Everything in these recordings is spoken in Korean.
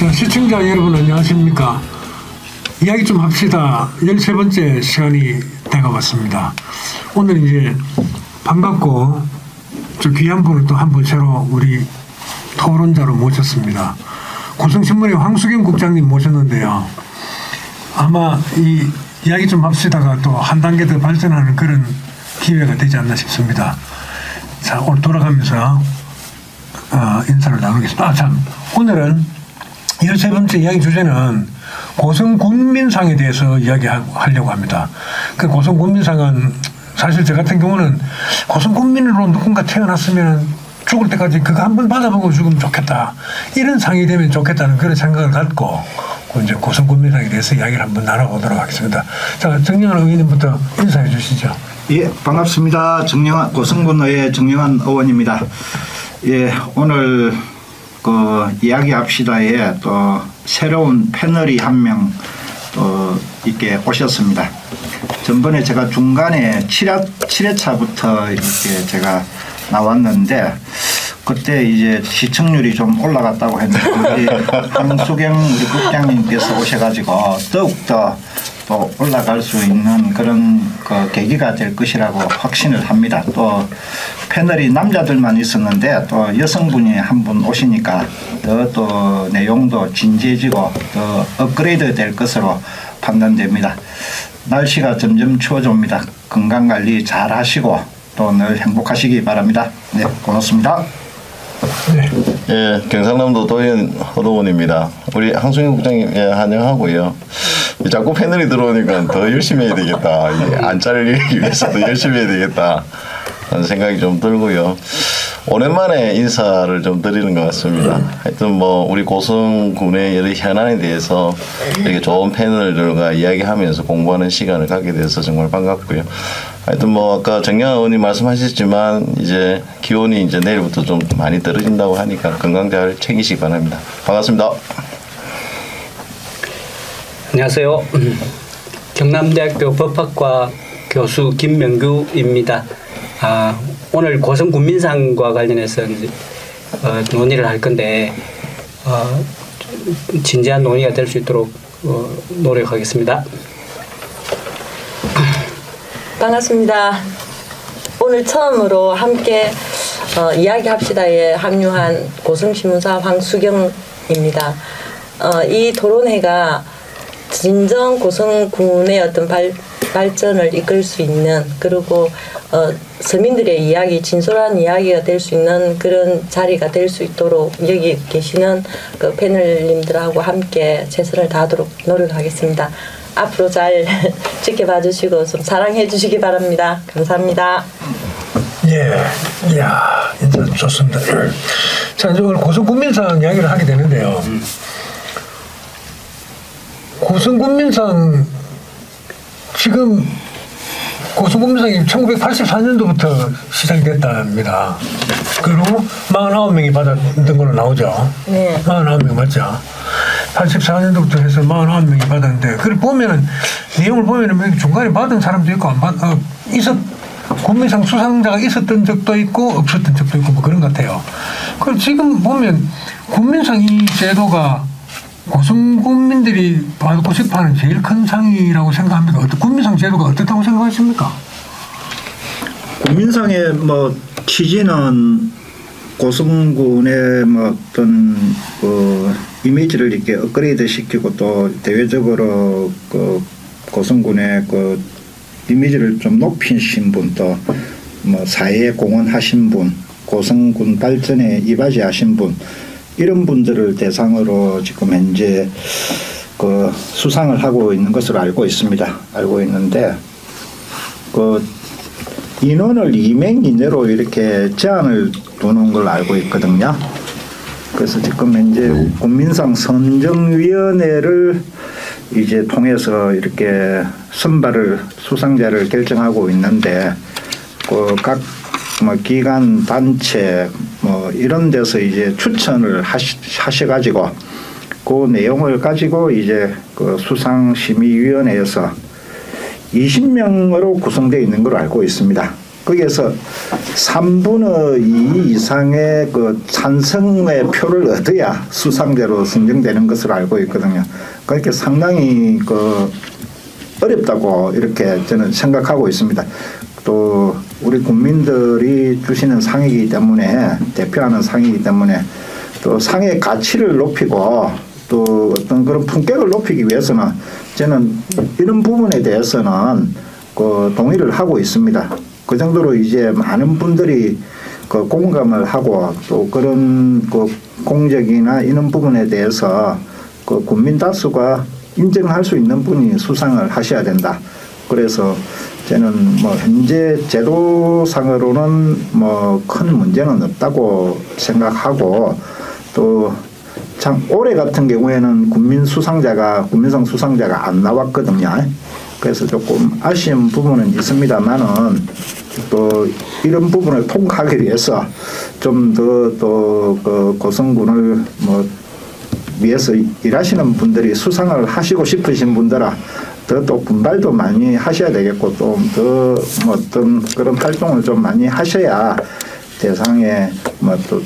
자, 시청자 여러분 안녕하십니까. 이야기 좀 합시다. 13번째 시간이 되어갔습니다. 오늘 이제 반갑고 저 귀한 분을 또 한 분 새로 우리 토론자로 모셨습니다. 고성신문의 황수경 국장님 모셨는데요. 아마 이 이야기 좀 합시다가 또 한 단계 더 발전하는 그런 기회가 되지 않나 싶습니다. 자, 오늘 돌아가면서 인사를 나누겠습니다. 참, 오늘은 13번째 이야기 주제는 고성군민상에 대해서 이야기하려고 합니다. 그 고성군민상은 사실 저 같은 경우는 고성군민으로 누군가 태어났으면 죽을 때까지 그거 한번 받아보고 죽으면 좋겠다. 이런 상이 되면 좋겠다는 그런 생각을 갖고 이제 고성군민상에 대해서 이야기를 한번 나눠보도록 하겠습니다. 자, 정영환 의원님부터 인사해 주시죠. 예, 반갑습니다. 고성군의회 정영환 의원입니다. 예, 오늘 이야기합시다에 또 새로운 패널이 한 명 또 이렇게 오셨습니다. 전번에 제가 중간에 7회차부터 이렇게 제가 나왔는데 그때 이제 시청률이 좀 올라갔다고 했는데 황수경 우리 국장님께서 오셔가지고 더욱더 또 올라갈 수 있는 그런 계기가 될 것이라고 확신을 합니다. 또 패널이 남자들만 있었는데 또 여성분이 한 분 오시니까 또 내용도 진지해지고 더 업그레이드 될 것으로 판단됩니다. 날씨가 점점 추워집니다. 건강관리 잘 하시고 또 늘 행복하시기 바랍니다. 네, 고맙습니다. 네. 예, 경상남도 도의원 허동원입니다. 우리 황수경 국장님 예, 환영하고요. 자꾸 패널이 들어오니까 더 열심히 해야 되겠다. 안 잘리기 위해서 더 열심히 해야 되겠다. 라는 생각이 좀 들고요. 오랜만에 인사를 좀 드리는 것 같습니다. 하여튼 뭐 우리 고성군의 여러 현안에 대해서 이렇게 좋은 패널들과 이야기하면서 공부하는 시간을 갖게 돼서 정말 반갑고요. 하여튼 뭐 아까 정영환 의원님 말씀하셨지만 이제 기온이 이제 내일부터 좀 많이 떨어진다고 하니까 건강 잘 챙기시기 바랍니다. 반갑습니다. 안녕하세요. 경남대학교 법학과 교수 김명규입니다. 오늘 고성군민상과 관련해서 이제, 논의를 할 건데 진지한 논의가 될 수 있도록 노력하겠습니다. 반갑습니다. 오늘 처음으로 함께 이야기합시다에 합류한 고성신문사 황수경입니다. 이 토론회가 진정 고성군의 어떤 발전을 이끌 수 있는 그리고 서민들의 이야기, 진솔한 이야기가 될 수 있는 그런 자리가 될 수 있도록 여기 계시는 그 패널님들하고 함께 최선을 다하도록 노력하겠습니다. 앞으로 잘 지켜봐 주시고 좀 사랑해 주시기 바랍니다. 감사합니다. 예, 이야, 인사 좋습니다. 자, 이제 오늘 고성군민상 이야기를 하게 되는데요. 고성군민상 지금 고성군민상이 1984년도부터 시작이 됐답니다. 그리고 49명이 받았던 걸로 나오죠. 네. 49명 맞죠? 84년도부터 해서 49명이 받았는데, 그걸 보면은, 내용을 보면은 중간에 받은 사람도 있고, 군민상 수상자가 있었던 적도 있고, 없었던 적도 있고, 뭐 그런 것 같아요. 그리고 지금 보면, 군민상 이 제도가 고성군민들이 받고 싶어 하는 제일 큰 상이라고 생각합니다. 군민상 제도가 어떻다고 생각하십니까? 군민상의 뭐 취지는 고성군의 뭐 어떤 이미지를 이렇게 업그레이드 시키고 또 대외적으로 고성군의 이미지를 좀 높이신 분, 또 뭐 사회에 공헌하신 분, 고성군 발전에 이바지하신 분, 이런 분들을 대상으로 지금 현재 수상을 하고 있는 것으로 알고 있습니다. 알고 있는데 인원을 2명 이내로 이렇게 제한을 두는 걸 알고 있거든요. 그래서 지금 현재 군민상 선정위원회를 이제 통해서 이렇게 수상자를 결정하고 있는데 각 기관 단체 이런 데서 이제 추천을 하셔가지고 그 내용을 가지고 이제 수상심의위원회에서 20명으로 구성되어 있는 걸로 알고 있습니다. 거기에서 3분의 2 이상의 그 찬성의 표를 얻어야 수상자로 선정되는 것으로 알고 있거든요. 그렇게 상당히 그 어렵다고 이렇게 저는 생각하고 있습니다. 또 우리 국민들이 주시는 상이기 때문에, 대표하는 상이기 때문에 또 상의 가치를 높이고 또 어떤 그런 품격을 높이기 위해서는 저는 이런 부분에 대해서는 그 동의를 하고 있습니다. 그 정도로 이제 많은 분들이 그 공감을 하고 또 그런 그 공적이나 이런 부분에 대해서 그 국민 다수가 인정할 수 있는 분이 수상을 하셔야 된다. 그래서 저는 뭐 현재 제도상으로는 뭐 큰 문제는 없다고 생각하고, 또 참 올해 같은 경우에는 국민상 수상자가 안 나왔거든요. 그래서 조금 아쉬운 부분은 있습니다만은 또 이런 부분을 통과하기 위해서 좀 더 또 그 고성군을 뭐 위해서 일하시는 분들이 수상을 하시고 싶으신 분들아 더 또 분발도 많이 하셔야 되겠고, 또 더 뭐 어떤 그런 활동을 좀 많이 하셔야 대상에 뭐 또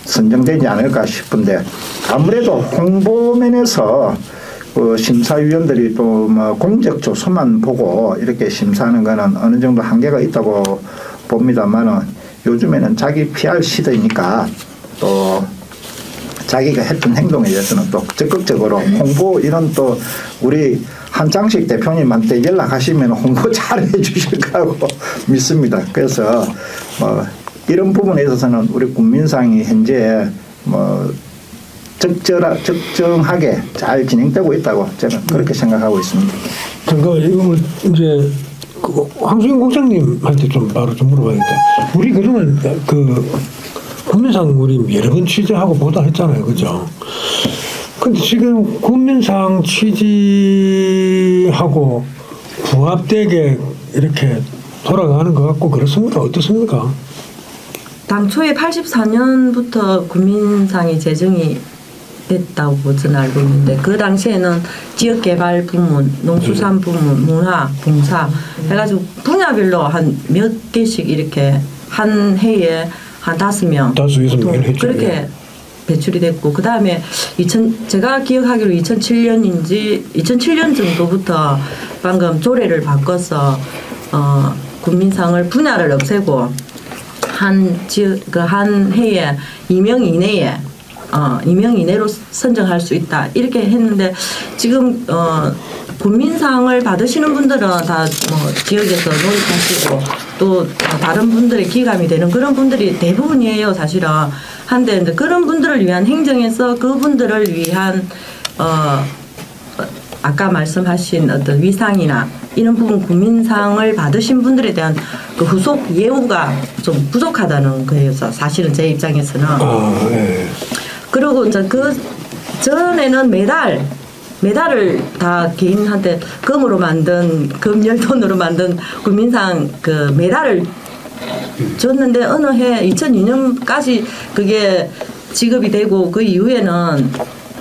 선정되지 않을까 싶은데, 아무래도 홍보면에서 그 심사위원들이 또 뭐 공적 조서만 보고 이렇게 심사하는 거는 어느 정도 한계가 있다고 봅니다만은, 요즘에는 자기 PR 시대니까 또 자기가 했던 행동에 대해서는 또 적극적으로 홍보, 이런 또 우리 한장식 대표님한테 연락하시면 홍보 잘 해주실 거라고 믿습니다. 그래서 뭐 이런 부분에 있어서는 우리 국민상이 현재 뭐 적정하게 잘 진행되고 있다고 저는 그렇게 생각하고 있습니다. 그러니까 이거 이제 그 황수경 국장님한테 좀 바로 좀 물어봐야겠다. 우리 그러면 그 국민상 우리 여러 번 취재하고 보도했잖아요, 그죠? 근데 지금 국민상 취지하고 부합되게 이렇게 돌아가는 것 같고 그렇습니까? 어떻습니까? 당초에 84년부터 국민상이 제정이 됐다고 저는 알고 있는데, 그 당시에는 지역개발 부문, 농수산 부문, 문화, 봉사 해가지고 분야별로 한 몇 개씩 이렇게 한 해에 한 5명 그렇게 배출이 됐고, 그 다음에 제가 기억하기로 2007년 정도부터 방금 조례를 바꿔서 국민상을 분야를 없애고 한 해에 2명 이내에 2명 이내로 선정할 수 있다 이렇게 했는데, 지금 국민상을 받으시는 분들은 다 뭐 지역에서 노력하시고 또 다른 분들의 기감이 되는 그런 분들이 대부분이에요, 사실은. 한데 그런 분들을 위한 행정에서 그분들을 위한 아까 말씀하신 어떤 위상이나 이런 부분, 국민상을 받으신 분들에 대한 그 후속 예우가 좀 부족하다는 거예요, 사실은 제 입장에서는. 네. 그리고 이제 그 전에는 메달을 다 개인한테 금으로 만든, 금열돈으로 만든 국민상 그 메달을 줬는데, 어느 해 2002년까지 그게 지급이 되고, 그 이후에는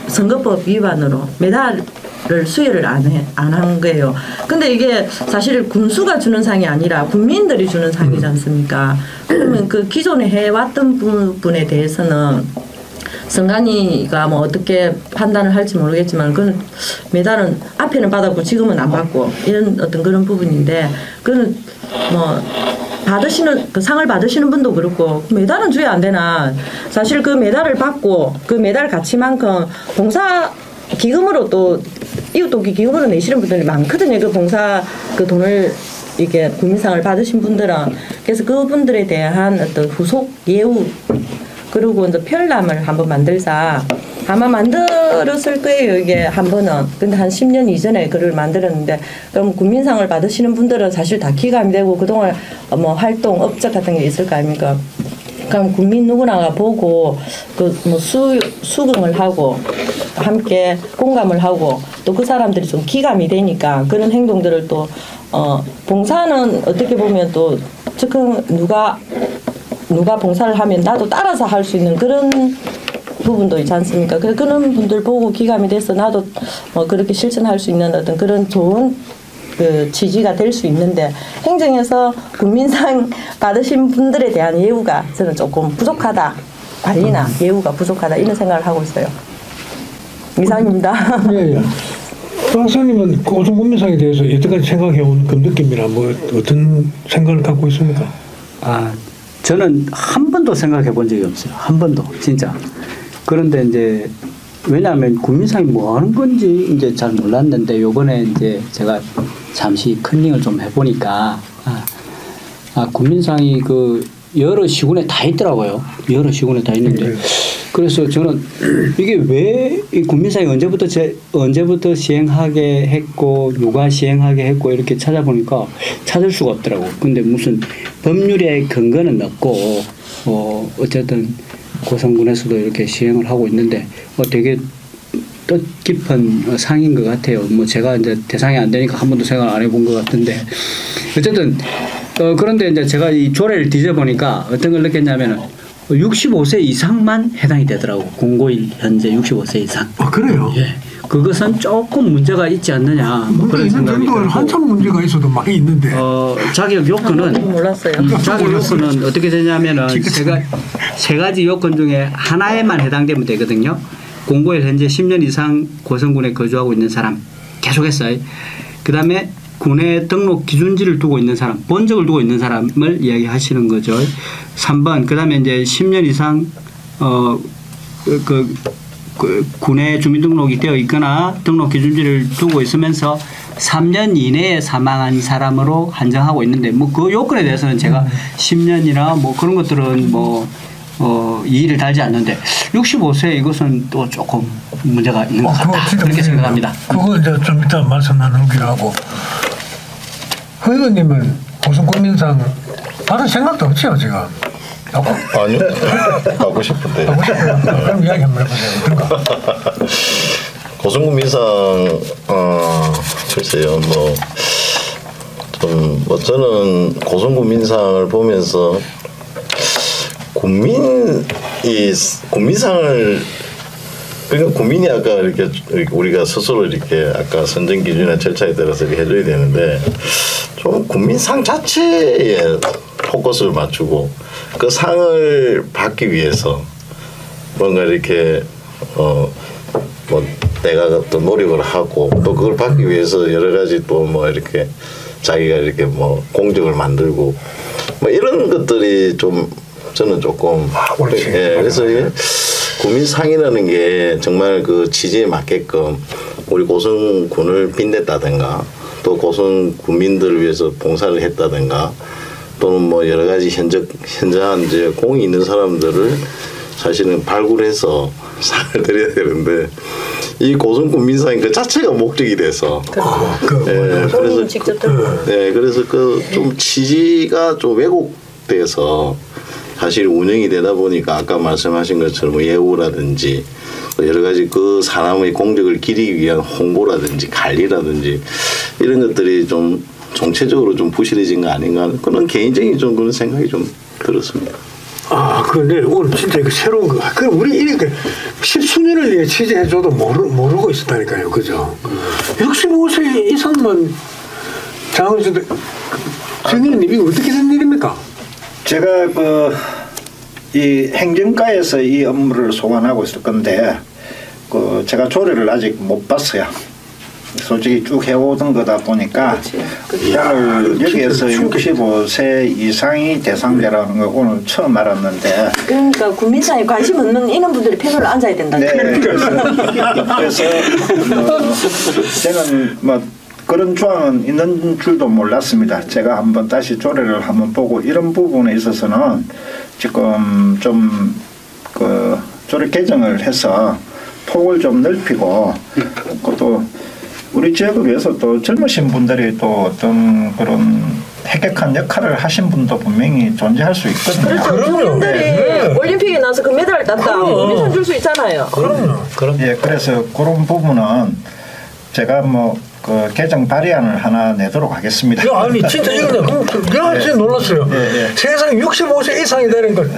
선거법 위반으로 메달을 수여를 안 한 거예요. 근데 이게 사실 군수가 주는 상이 아니라 국민들이 주는 상이지 않습니까? 그러면 그 기존에 해왔던 부분에 대해서는 선관위가 뭐 어떻게 판단을 할지 모르겠지만, 그건 메달은 앞에는 받았고 지금은 안 받고 이런 어떤 그런 부분인데, 그건 뭐 그 상을 받으시는 분도 그렇고 메달은 줘야 안 되나. 사실 그 메달을 받고 그 메달 가치만큼 봉사 기금으로 또 이웃돕기 기금으로 내시는 분들이 많거든요. 그 봉사 그 돈을 이게 국민상을 받으신 분들은. 그래서 그분들에 대한 어떤 후속 예우, 그리고 이제 편람을 한번 만들자. 아마 만들었을 거예요, 이게 한 번은. 근데 한 10년 이전에 그걸 만들었는데, 그럼 국민상을 받으시는 분들은 사실 다 기감이 되고 그동안 뭐 활동, 업적 같은 게 있을 거 아닙니까? 그럼 국민 누구나가 보고 그 뭐 수긍을 하고 함께 공감을 하고 또 그 사람들이 좀 기감이 되니까 그런 행동들을 또 봉사는 어떻게 보면 또 즉흥 누가 봉사를 하면 나도 따라서 할 수 있는 그런 부분도 있지 않습니까? 그런 분들 보고 기감이 돼서 나도 그렇게 실천할 수 있는 어떤 그런 좋은 그 취지가 될 수 있는데 행정에서 국민상 받으신 분들에 대한 예우가 저는 조금 부족하다. 관리나 예우가 부족하다 이런 생각을 하고 있어요. 이상입니다. 예. 박사님은 고성군민상에 대해서 여태까지 생각해온 그 느낌이나 뭐 어떤 생각을 갖고 있습니까? 저는 한 번도 생각해 본 적이 없어요. 한 번도 진짜. 그런데 이제 왜냐하면 국민상이 뭐 하는 건지 이제 잘 몰랐는데 요번에 이제 제가 잠시 컨닝을 좀 해보니까 국민상이 그 여러 시군에 다 있더라고요. 여러 시군에 다 있는데 그래서 저는 이게 왜 이 국민상이 언제부터 시행하게 했고 누가 시행하게 했고 이렇게 찾아보니까 찾을 수가 없더라고. 근데 무슨 법률의 근거는 없고 어쨌든 고성군에서도 이렇게 시행을 하고 있는데 되게 뜻깊은 상인 것 같아요. 뭐 제가 이제 대상이 안 되니까 한 번도 생각 안 해본 것 같은데 어쨌든 그런데 이제 제가 이 조례를 뒤져보니까 어떤 걸 느꼈냐면은 65세 이상만 해당이 되더라고. 공고일 현재 65세 이상. 그래요? 예. 그것은 조금 문제가 있지 않느냐. 뭐 문제 있는 정도는 한참 문제가 있어도 많이 있는데. 자격 요건은 몰랐어요. 자격 요건은 어떻게 되냐면은 세 가지 요건 중에 하나에만 해당되면 되거든요. 공고일 현재 10년 이상 고성군에 거주하고 있는 사람 계속했어요. 그다음에 군의 등록 기준지를 두고 있는 사람, 본적을 두고 있는 사람을 이야기하시는 거죠. 3번 그다음에 이제 10년 이상 군의 주민등록이 되어 있거나 등록 기준지를 두고 있으면서 3년 이내에 사망한 사람으로 한정하고 있는데 뭐 그 요건에 대해서는 제가 10년이나 뭐 그런 것들은 뭐 이의를 달지 않는데 65세 이것은 또 조금 문제가 있는 것 같다. 그렇게 생각합니다. 그거 이제 좀 이따 말씀 나누기로 하고. 허 의원님은 고성군민상 받을 생각도 없죠 지금? 아니요. 받고 싶은데. 받고 싶어요. 그럼 이야기 한번 해보세요. 고성군민상 글쎄요 저는 고성군민상을 보면서 국민상을 그러니까 국민이 아까 이렇게 우리가 스스로 이렇게 아까 선정 기준이나 절차에 따라서 이렇게 해줘야 되는데 좀 국민상 자체에 포커스를 맞추고 그 상을 받기 위해서 뭔가 이렇게 뭐 내가 또 노력을 하고 또 그걸 받기 위해서 여러 가지 또 뭐 이렇게 자기가 이렇게 뭐 공적을 만들고 뭐 이런 것들이 좀 저는 조금 그래서 국민상이라는 게 정말 그 취지에 맞게끔 우리 고성군을 빛냈다든가 또 고성 군민들을 위해서 봉사를 했다든가 또는 뭐 여러 가지 현저한 이제 공이 있는 사람들을 사실은 발굴해서 상을 드려야 되는데 이 고성군민상이 그 자체가 목적이 돼서 그래서 그래서 그 좀 취지가 좀 왜곡돼서 사실 운영이 되다 보니까 아까 말씀하신 것처럼 뭐 예우라든지 여러 가지 그 사람의 공적을 기리기 위한 홍보라든지 관리라든지 이런 것들이 좀 정체적으로 좀 부실해진 거 아닌가 그런 개인적인 좀 그런 생각이 좀 들었습니다. 근데 오늘 진짜 이거 새로운 거. 그럼 우리 이렇게 10수년을 위해 취재해줘도 모르고 있었다니까요, 그죠? 65세 이상만 장원수도 정의원님 이거 어떻게 된 일입니까? 제가 이 행정과에서 이 업무를 소관하고 있을 건데 제가 조례를 아직 못 봤어요. 솔직히 쭉 해오던 거다 보니까 오늘 여기에서 65세 이상이 대상자라는 거 오늘 처음 알았는데 그러니까 국민상에 관심 없는 이런 분들이 패널에 앉아야 된다. 네, 그래서 저는 뭐 그런 조항은 있는 줄도 몰랐습니다. 제가 한번 다시 조례를 한번 보고 이런 부분에 있어서는 지금 좀 조례 개정을 해서 폭을 좀 넓히고 또 우리 지역을 위해서 또 젊으신 분들이 또 어떤 그런 획획한 역할을 하신 분도 분명히 존재할 수 있거든요. 그렇죠. 청년들이 올림픽에 나와서 금메달을 땄다. 국민상 줄 수 있잖아요. 그럼. 예, 그래서 그런 부분은 제가 개정 발의안을 하나 내도록 하겠습니다. 아니 진짜 이거는 내가 진짜 놀랐어요. 세상 65세 이상이 되는 걸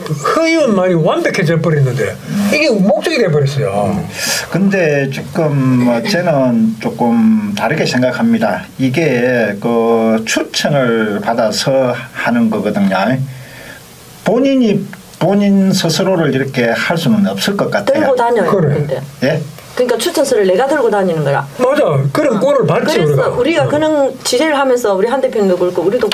허위원만이 완벽해져 버렸는데 이게 목적이 돼 버렸어요. 근데 지금 저는 조금 다르게 생각합니다. 이게 그 추천을 받아서 하는 거거든요. 본인 스스로를 이렇게 할 수는 없을 것 같아요. 들고 다녀요. 그래. 근데. 예? 그러니까 추천서를 내가 들고 다니는 거야. 맞아. 그런 꼴을 받지 그래서 우리가 그런 지뢰를 하면서 우리 한 대표님도 그렇고 우리도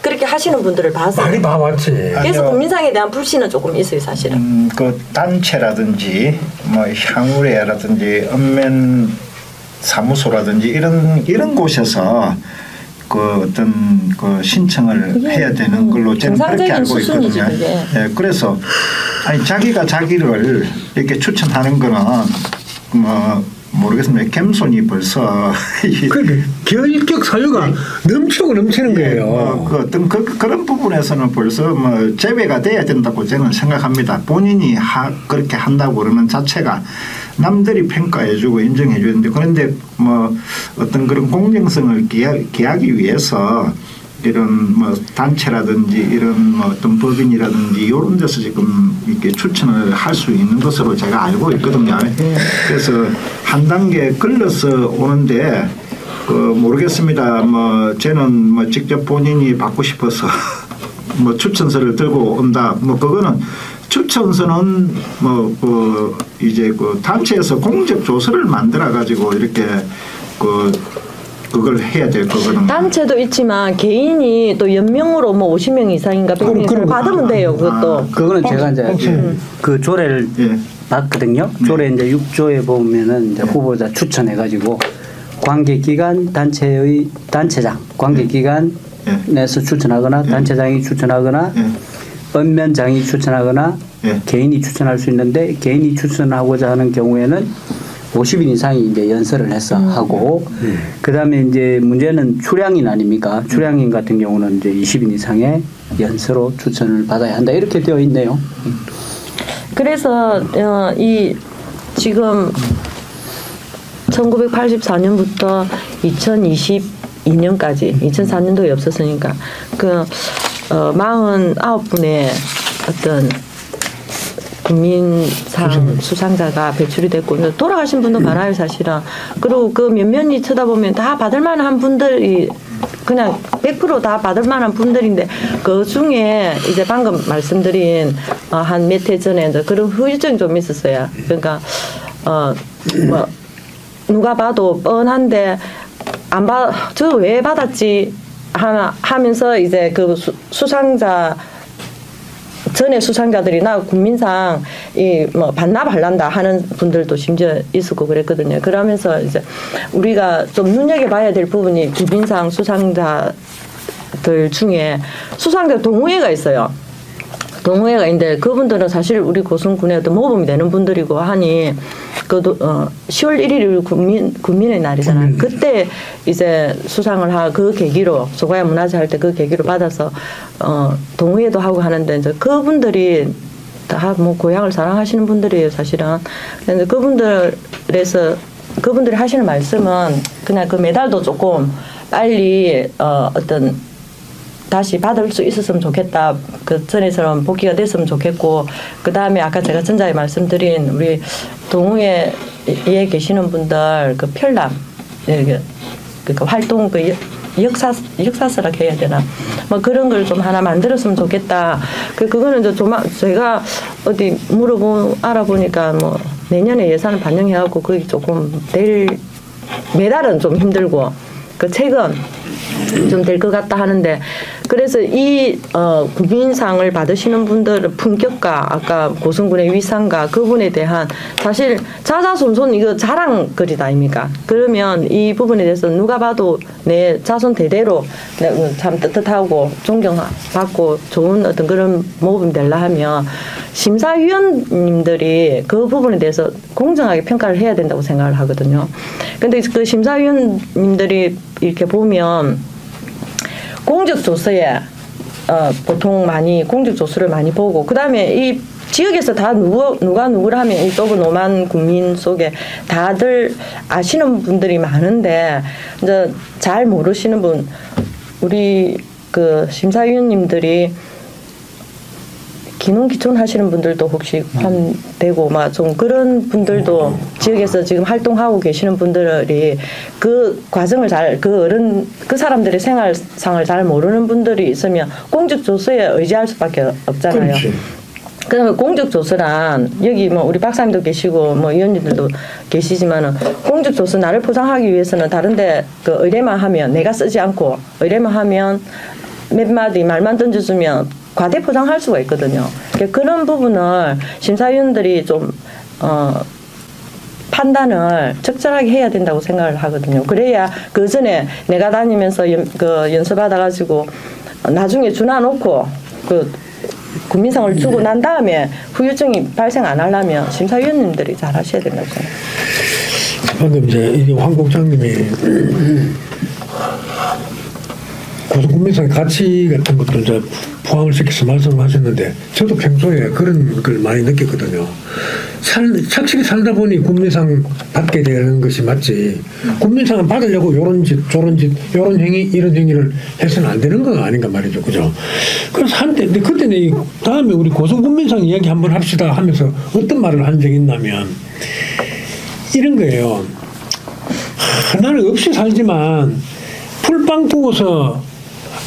그렇게 하시는 분들을 봐서 많이 봐왔지. 그래서 아니요. 국민상에 대한 불신은 조금 있어요, 사실은. 그 단체라든지 뭐 향후회라든지 읍면 사무소라든지 이런 곳에서 그 어떤 그 신청을 해야 되는 걸로 저는 그렇게 정상적인 알고 수순이지, 있거든요. 그게. 예, 그래서 아니 자기가 자기를 이렇게 추천하는 거는 뭐 모르겠습니다. 겸손이 벌써 그 결격 사유가 넘치고 넘치는 거예요. 그 어떤 그런 부분에서는 벌써 뭐 제외가 돼야 된다고 저는 생각합니다. 본인이 그렇게 한다고 그러는 자체가 남들이 평가해주고 인정해주는데 그런데 뭐 어떤 그런 공정성을 기하기 위해서 이런 뭐 단체라든지 이런 뭐 어떤 법인이라든지 이런 데서 지금 이렇게 추천을 할 수 있는 것으로 제가 알고 있거든요. 그래서 한 단계 끌려서 오는데 그 모르겠습니다. 뭐 저는 뭐 직접 본인이 받고 싶어서 뭐 추천서를 들고 온다. 뭐 그거는 추천서는 뭐 그 이제 그 단체에서 공적 조서를 만들어 가지고 이렇게 그걸 해야 될 거거든요. 단체도 있지만 개인이 또 연명으로 뭐 50명 이상인가 100명 이상 받으면 돼요. 그것도. 그거는 제가 이제 그 조례를 예. 봤거든요. 조례 이제 6조에 보면은 이제 후보자 추천해가지고 관계기관 단체의 단체장, 관계기관에서 추천하거나 단체장이 추천하거나 읍면장이 추천하거나 개인이 추천할 수 있는데 개인이 추천하고자 하는 경우에는 50인 이상이 이제 연설을 해서 하고 그다음에 이제 문제는 출향인 아닙니까? 출향인 같은 경우는 이제 20인 이상의 연서로 추천을 받아야 한다 이렇게 되어 있네요. 그래서 이 지금 1984년부터 2022년까지 2004년도에 없었으니까 그 49분의 어떤 국민상 수상자가 배출이 됐고 돌아가신 분도 많아요 사실은. 그리고 그 몇몇이 쳐다보면 다 받을 만한 분들이 그냥 100% 다 받을 만한 분들인데 그 중에 이제 방금 말씀드린 한 몇 해 전에 이제 그런 후유증이 좀 있었어요. 그러니까 뭐 누가 봐도 뻔한데 안 받, 저 왜 받았지 하면서 이제 그 수상자 전에 수상자들이나 국민상 이 뭐 반납할란다 하는 분들도 심지어 있었고 그랬거든요. 그러면서 이제 우리가 좀 눈여겨봐야 될 부분이 국민상 수상자들 중에 수상자 동호회가 있어요. 동호회가 있는데 그분들은 사실 우리 고성군의 어떤 모범이 되는 분들이고 하니 그도 10월 1일이 국민의 날이잖아요. 그때 이제 수상을 하고 그 계기로 소가야 문화재 할 때 그 계기로 받아서 동호회도 하고 하는데 이제 그분들이 다 뭐 고향을 사랑하시는 분들이에요 사실은. 근데 그분들에서 그분들이 하시는 말씀은 그냥 그 메달도 조금 빨리 어떤 다시 받을 수 있었으면 좋겠다. 그 전에처럼 복귀가 됐으면 좋겠고 그 다음에 아까 제가 전자에 말씀드린 우리 동호회에 계시는 분들 그 편람 그 활동 그 역사서라고 해야 되나 뭐 그런 걸 좀 하나 만들었으면 좋겠다. 그거는 이제 제가 어디 알아보니까 뭐 내년에 예산을 반영해갖고 그게 조금 매달은 좀 힘들고 그 책은 좀 될 것 같다 하는데 그래서 이 국민상을 받으시는 분들은 품격과 아까 고성군의 위상과 그분에 대한 사실 자자손손 이거 자랑거리다 아닙니까? 그러면 이 부분에 대해서 누가 봐도 내 자손 대대로 참 떳떳하고 존경받고 좋은 어떤 그런 모범이 되려 하면 심사위원님들이 그 부분에 대해서 공정하게 평가를 해야 된다고 생각을 하거든요. 근데 그 심사위원님들이 이렇게 보면 공적조서에 보통 많이 공적조서를 많이 보고 그 다음에 이 지역에서 다 누가 누구를 하면 이 좁은 5만 국민 속에 다들 아시는 분들이 많은데 이제 잘 모르시는 분 우리 그 심사위원님들이 기농 기촌 하시는 분들도 혹시 포함되고 막 좀 그런 분들도 지역에서 지금 활동하고 계시는 분들이 그 과정을 잘 그 사람들의 생활상을 잘 모르는 분들이 있으면 공적 조서에 의지할 수밖에 없잖아요. 그렇지. 그러면 공적 조서란 여기 뭐 우리 박사님도 계시고 뭐 의원님들도 계시지만은 공적 조서 나를 포장하기 위해서는 다른데 그 의뢰만 하면 내가 쓰지 않고 의뢰만 하면 몇 마디 말만 던져주면 과대 포장할 수가 있거든요. 그러니까 그런 부분을 심사위원들이 좀 판단을 적절하게 해야 된다고 생각을 하거든요. 그래야 그 전에 내가 다니면서 연수 받아가지고 나중에 준화놓고 그 국민상을 주고 난 다음에 후유증이 발생 안 하려면 심사위원님들이 잘 하셔야 된다고 생각합니다. 방금 이제 황 국장님이 고소국민상 가치 같은 것도 이제 포함을 시켜서 말씀하셨는데 저도 평소에 그런 걸 많이 느꼈거든요. 착실히 살다 보니 국민상 받게 되는 것이 맞지. 국민상은 받으려고 요런 짓, 저런 짓, 요런 행위, 이런 행위를 해서는 안 되는 거 아닌가 말이죠. 그죠? 그래서 한때, 근데 그때는 다음에 우리 고소국민상 이야기 한번 합시다 하면서 어떤 말을 한 적이 있냐면 이런 거예요. 나는 없이 살지만 풀빵 부어서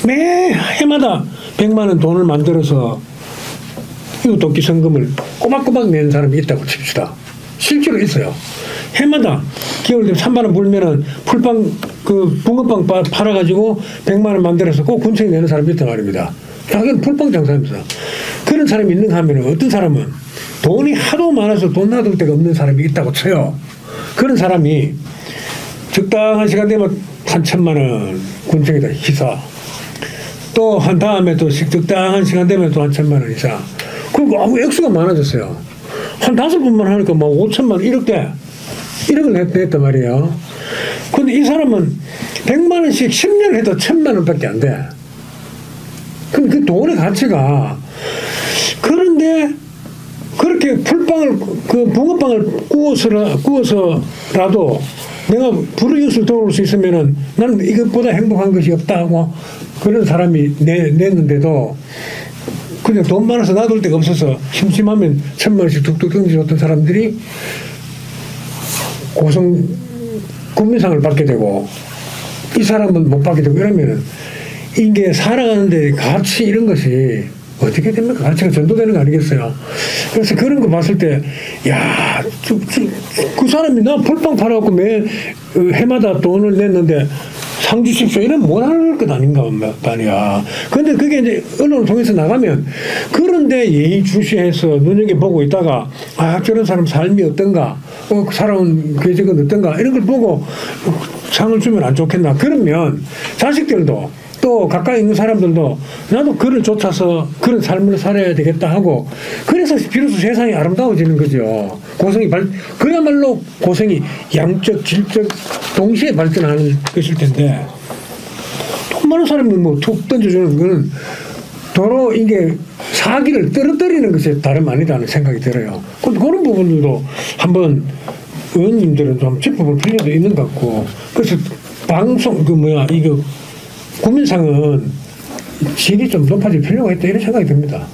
매 해마다 100만 원 돈을 만들어서 이웃돕기 성금을 꼬박꼬박 내는 사람이 있다고 칩시다. 실제로 있어요. 해마다 겨울 되면 3만 원 불면은 풀빵 그 붕어빵 팔아가지고 100만 원 만들어서 꼭 군청에 내는 사람이 있단 말입니다. 자기는 풀빵 장사입니다. 그런 사람이 있는가 하면 어떤 사람은 돈이 하도 많아서 돈 놔둘 데가 없는 사람이 있다고 쳐요. 그런 사람이 적당한 시간 되면 한 1,000만 원 군청에다 희사. 또 한 다음에 또 적당한 시간 되면 또 한 1,000만 원 이상. 그리고 아무 액수가 많아졌어요. 한 5번만 하니까 막 5천만 원, 1억대. 1억을 냈단 말이에요. 근데 이 사람은 100만 원씩 10년 해도 1,000만 원밖에 안 돼. 그럼 그 돈의 가치가. 그런데 그렇게 풀빵을, 그 붕어빵을 구워서라도 내가 불이웃을 도울 수 있으면은 나는 이것보다 행복한 것이 없다 하고 그런 사람이 냈는데도 그냥 돈 많아서 놔둘 데가 없어서 심심하면 1,000만 원씩 툭툭 던져줬던 사람들이 국민상을 받게 되고 이 사람은 못 받게 되고 이러면은 이게 살아가는데 가치 이런 것이 어떻게 됩니까? 가치가 전도되는 거 아니겠어요? 그래서 그런 거 봤을 때, 야, 그 사람이 나 풀빵 팔아갖고 매 해마다 돈을 냈는데 상 주십시오. 이런 못할 것 아닌가 말이야. 근데 그게 이제 언론을 통해서 나가면 그런데 예의주시해서 눈여겨보고 있다가 아, 저런 사람 삶이 어떤가? 살아온 궤적은 어떤가? 이런 걸 보고 상을 주면 안 좋겠나? 그러면 자식들도 또 가까이 있는 사람들도 나도 그를 쫓아서 그런 삶을 살아야 되겠다 하고 그래서 비로소 세상이 아름다워지는 거죠. 그야말로 고생이 양적, 질적 동시에 발전하는 것일 텐데 돈 많은 사람이 뭐 툭 던져주는 거는 도로 이게 사기를 떨어뜨리는 것이 다름 아니다는 생각이 들어요. 그런 부분들도 한번 의원님들은 좀 짚어볼 필요도 있는 것 같고 그래서 방송 이거 국민상은 질이 좀 높아질 필요가 있다 이런 생각이 듭니다.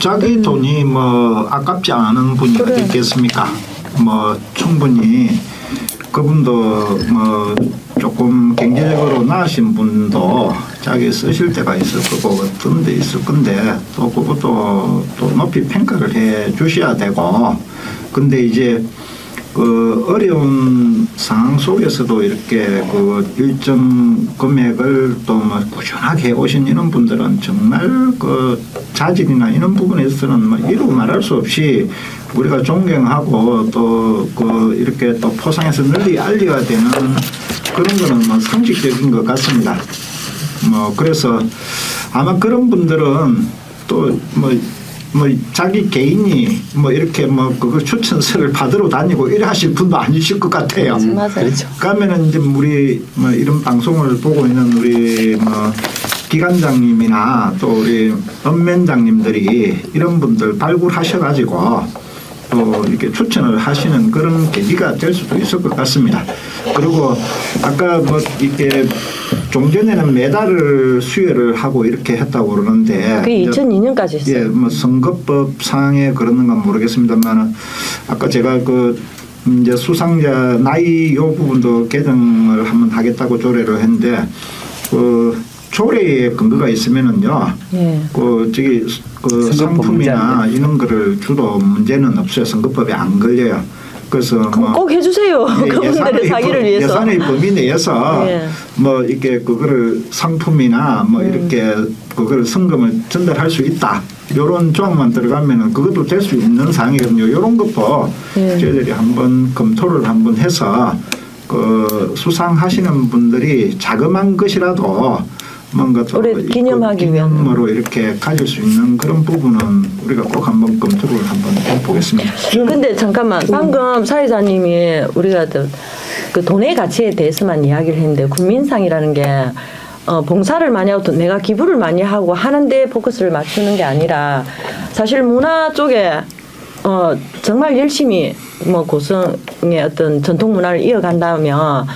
자기 돈이 뭐 아깝지 않은 분이 어디 있겠습니까? 뭐 충분히 그분도 뭐 조금 경제적으로 나으신 분도 자기 쓰실 때가 있을 거고 어떤 데 있을 건데 또 그것도 또 높이 평가를 해 주셔야 되고 근데 이제 그 어려운 상황 속에서도 이렇게 그 일정 금액을 또 뭐 꾸준하게 오신 이런 분들은 정말 그 자질이나 이런 부분에서는 뭐 이루 말할 수 없이 우리가 존경하고 또 그 이렇게 또 포상해서 널리 알려야 되는 그런 거는 뭐 상식적인 것 같습니다. 뭐 그래서 아마 그런 분들은 또 뭐 자기 개인이 뭐 이렇게 뭐 그걸 추천서를 받으러 다니고 이래 하실 분도 아니실 것 같아요. 맞아요. 그렇죠. 그러면은 이제 우리 뭐 이런 방송을 보고 있는 우리 뭐 기관장님이나 또 우리 엄면장님들이 이런 분들 발굴하셔가지고 또 이렇게 추천을 하시는 그런 계기가 될 수도 있을 것 같습니다. 그리고 아까 뭐 이렇게 종전에는 메달을 수여를 하고 이렇게 했다고 그러는데 그게 2002년까지 했어요. 예, 뭐 선거법 상에 그러는 건 모르겠습니다만 아까 제가 그 이제 수상자 나이 요 부분도 개정을 한번 하겠다고 조례를 했는데 그 조례에 근거가 있으면은요. 예. 그 저기 그 상품이나 이런 거를 주도 문제는 없어요. 선거법에 안 걸려요. 그래서 뭐 꼭 해주세요. 그분들의 사기를 위해서. 예산의 범위 내에서 예. 뭐 이렇게 그거를 상품이나 뭐 이렇게 그걸 성금을 전달할 수 있다. 이런 조항만 들어가면은 그것도 될 수 있는 사항이거든요. 이런 것도 저희들이 한번 검토를 한번 해서 그 수상하시는 분들이 자그마한 것이라도 뭔가 또 기념하기 위한 기념으로 이렇게 가질 수 있는 그런 부분은 우리가 꼭 한번 검토를 한번 해보겠습니다. 근데 잠깐만 방금 사회자님이 우리가 그 돈의 가치에 대해서만 이야기를 했는데 국민상이라는 게 봉사를 많이 하고 내가 기부를 많이 하고 하는데 포커스를 맞추는 게 아니라 사실 문화 쪽에 정말 열심히 뭐 고성의 어떤 전통 문화를 이어간다면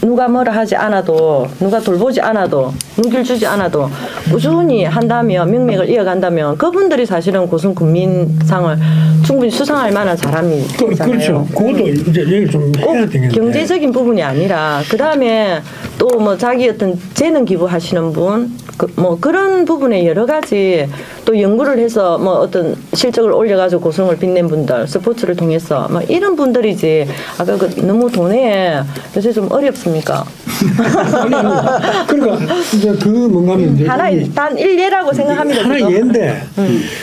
누가 뭐라 하지 않아도 누가 돌보지 않아도 눈길 주지 않아도 꾸준히 한다면 명맥을 이어간다면 그분들이 사실은 고성 국민상을 충분히 수상할 만한 사람이잖아요. 그렇죠. 그것도 이제 얘기를 좀 해야 되겠는데. 경제적인 부분이 아니라 그 다음에 또 뭐 자기 어떤 재능 기부하시는 분 뭐 그런 부분에 여러 가지 또 연구를 해서 뭐 어떤 실적을 올려가지고 고성을 빛낸 분들 스포츠를 통해서 뭐 이런 분들이지 아까 그 너무 돈에 요새 좀 어렵습니까? 아니, 그러니까 이제 그 뭔가면 이제 하나의 단 일례라고 생각합니다. 하나 그거. 예인데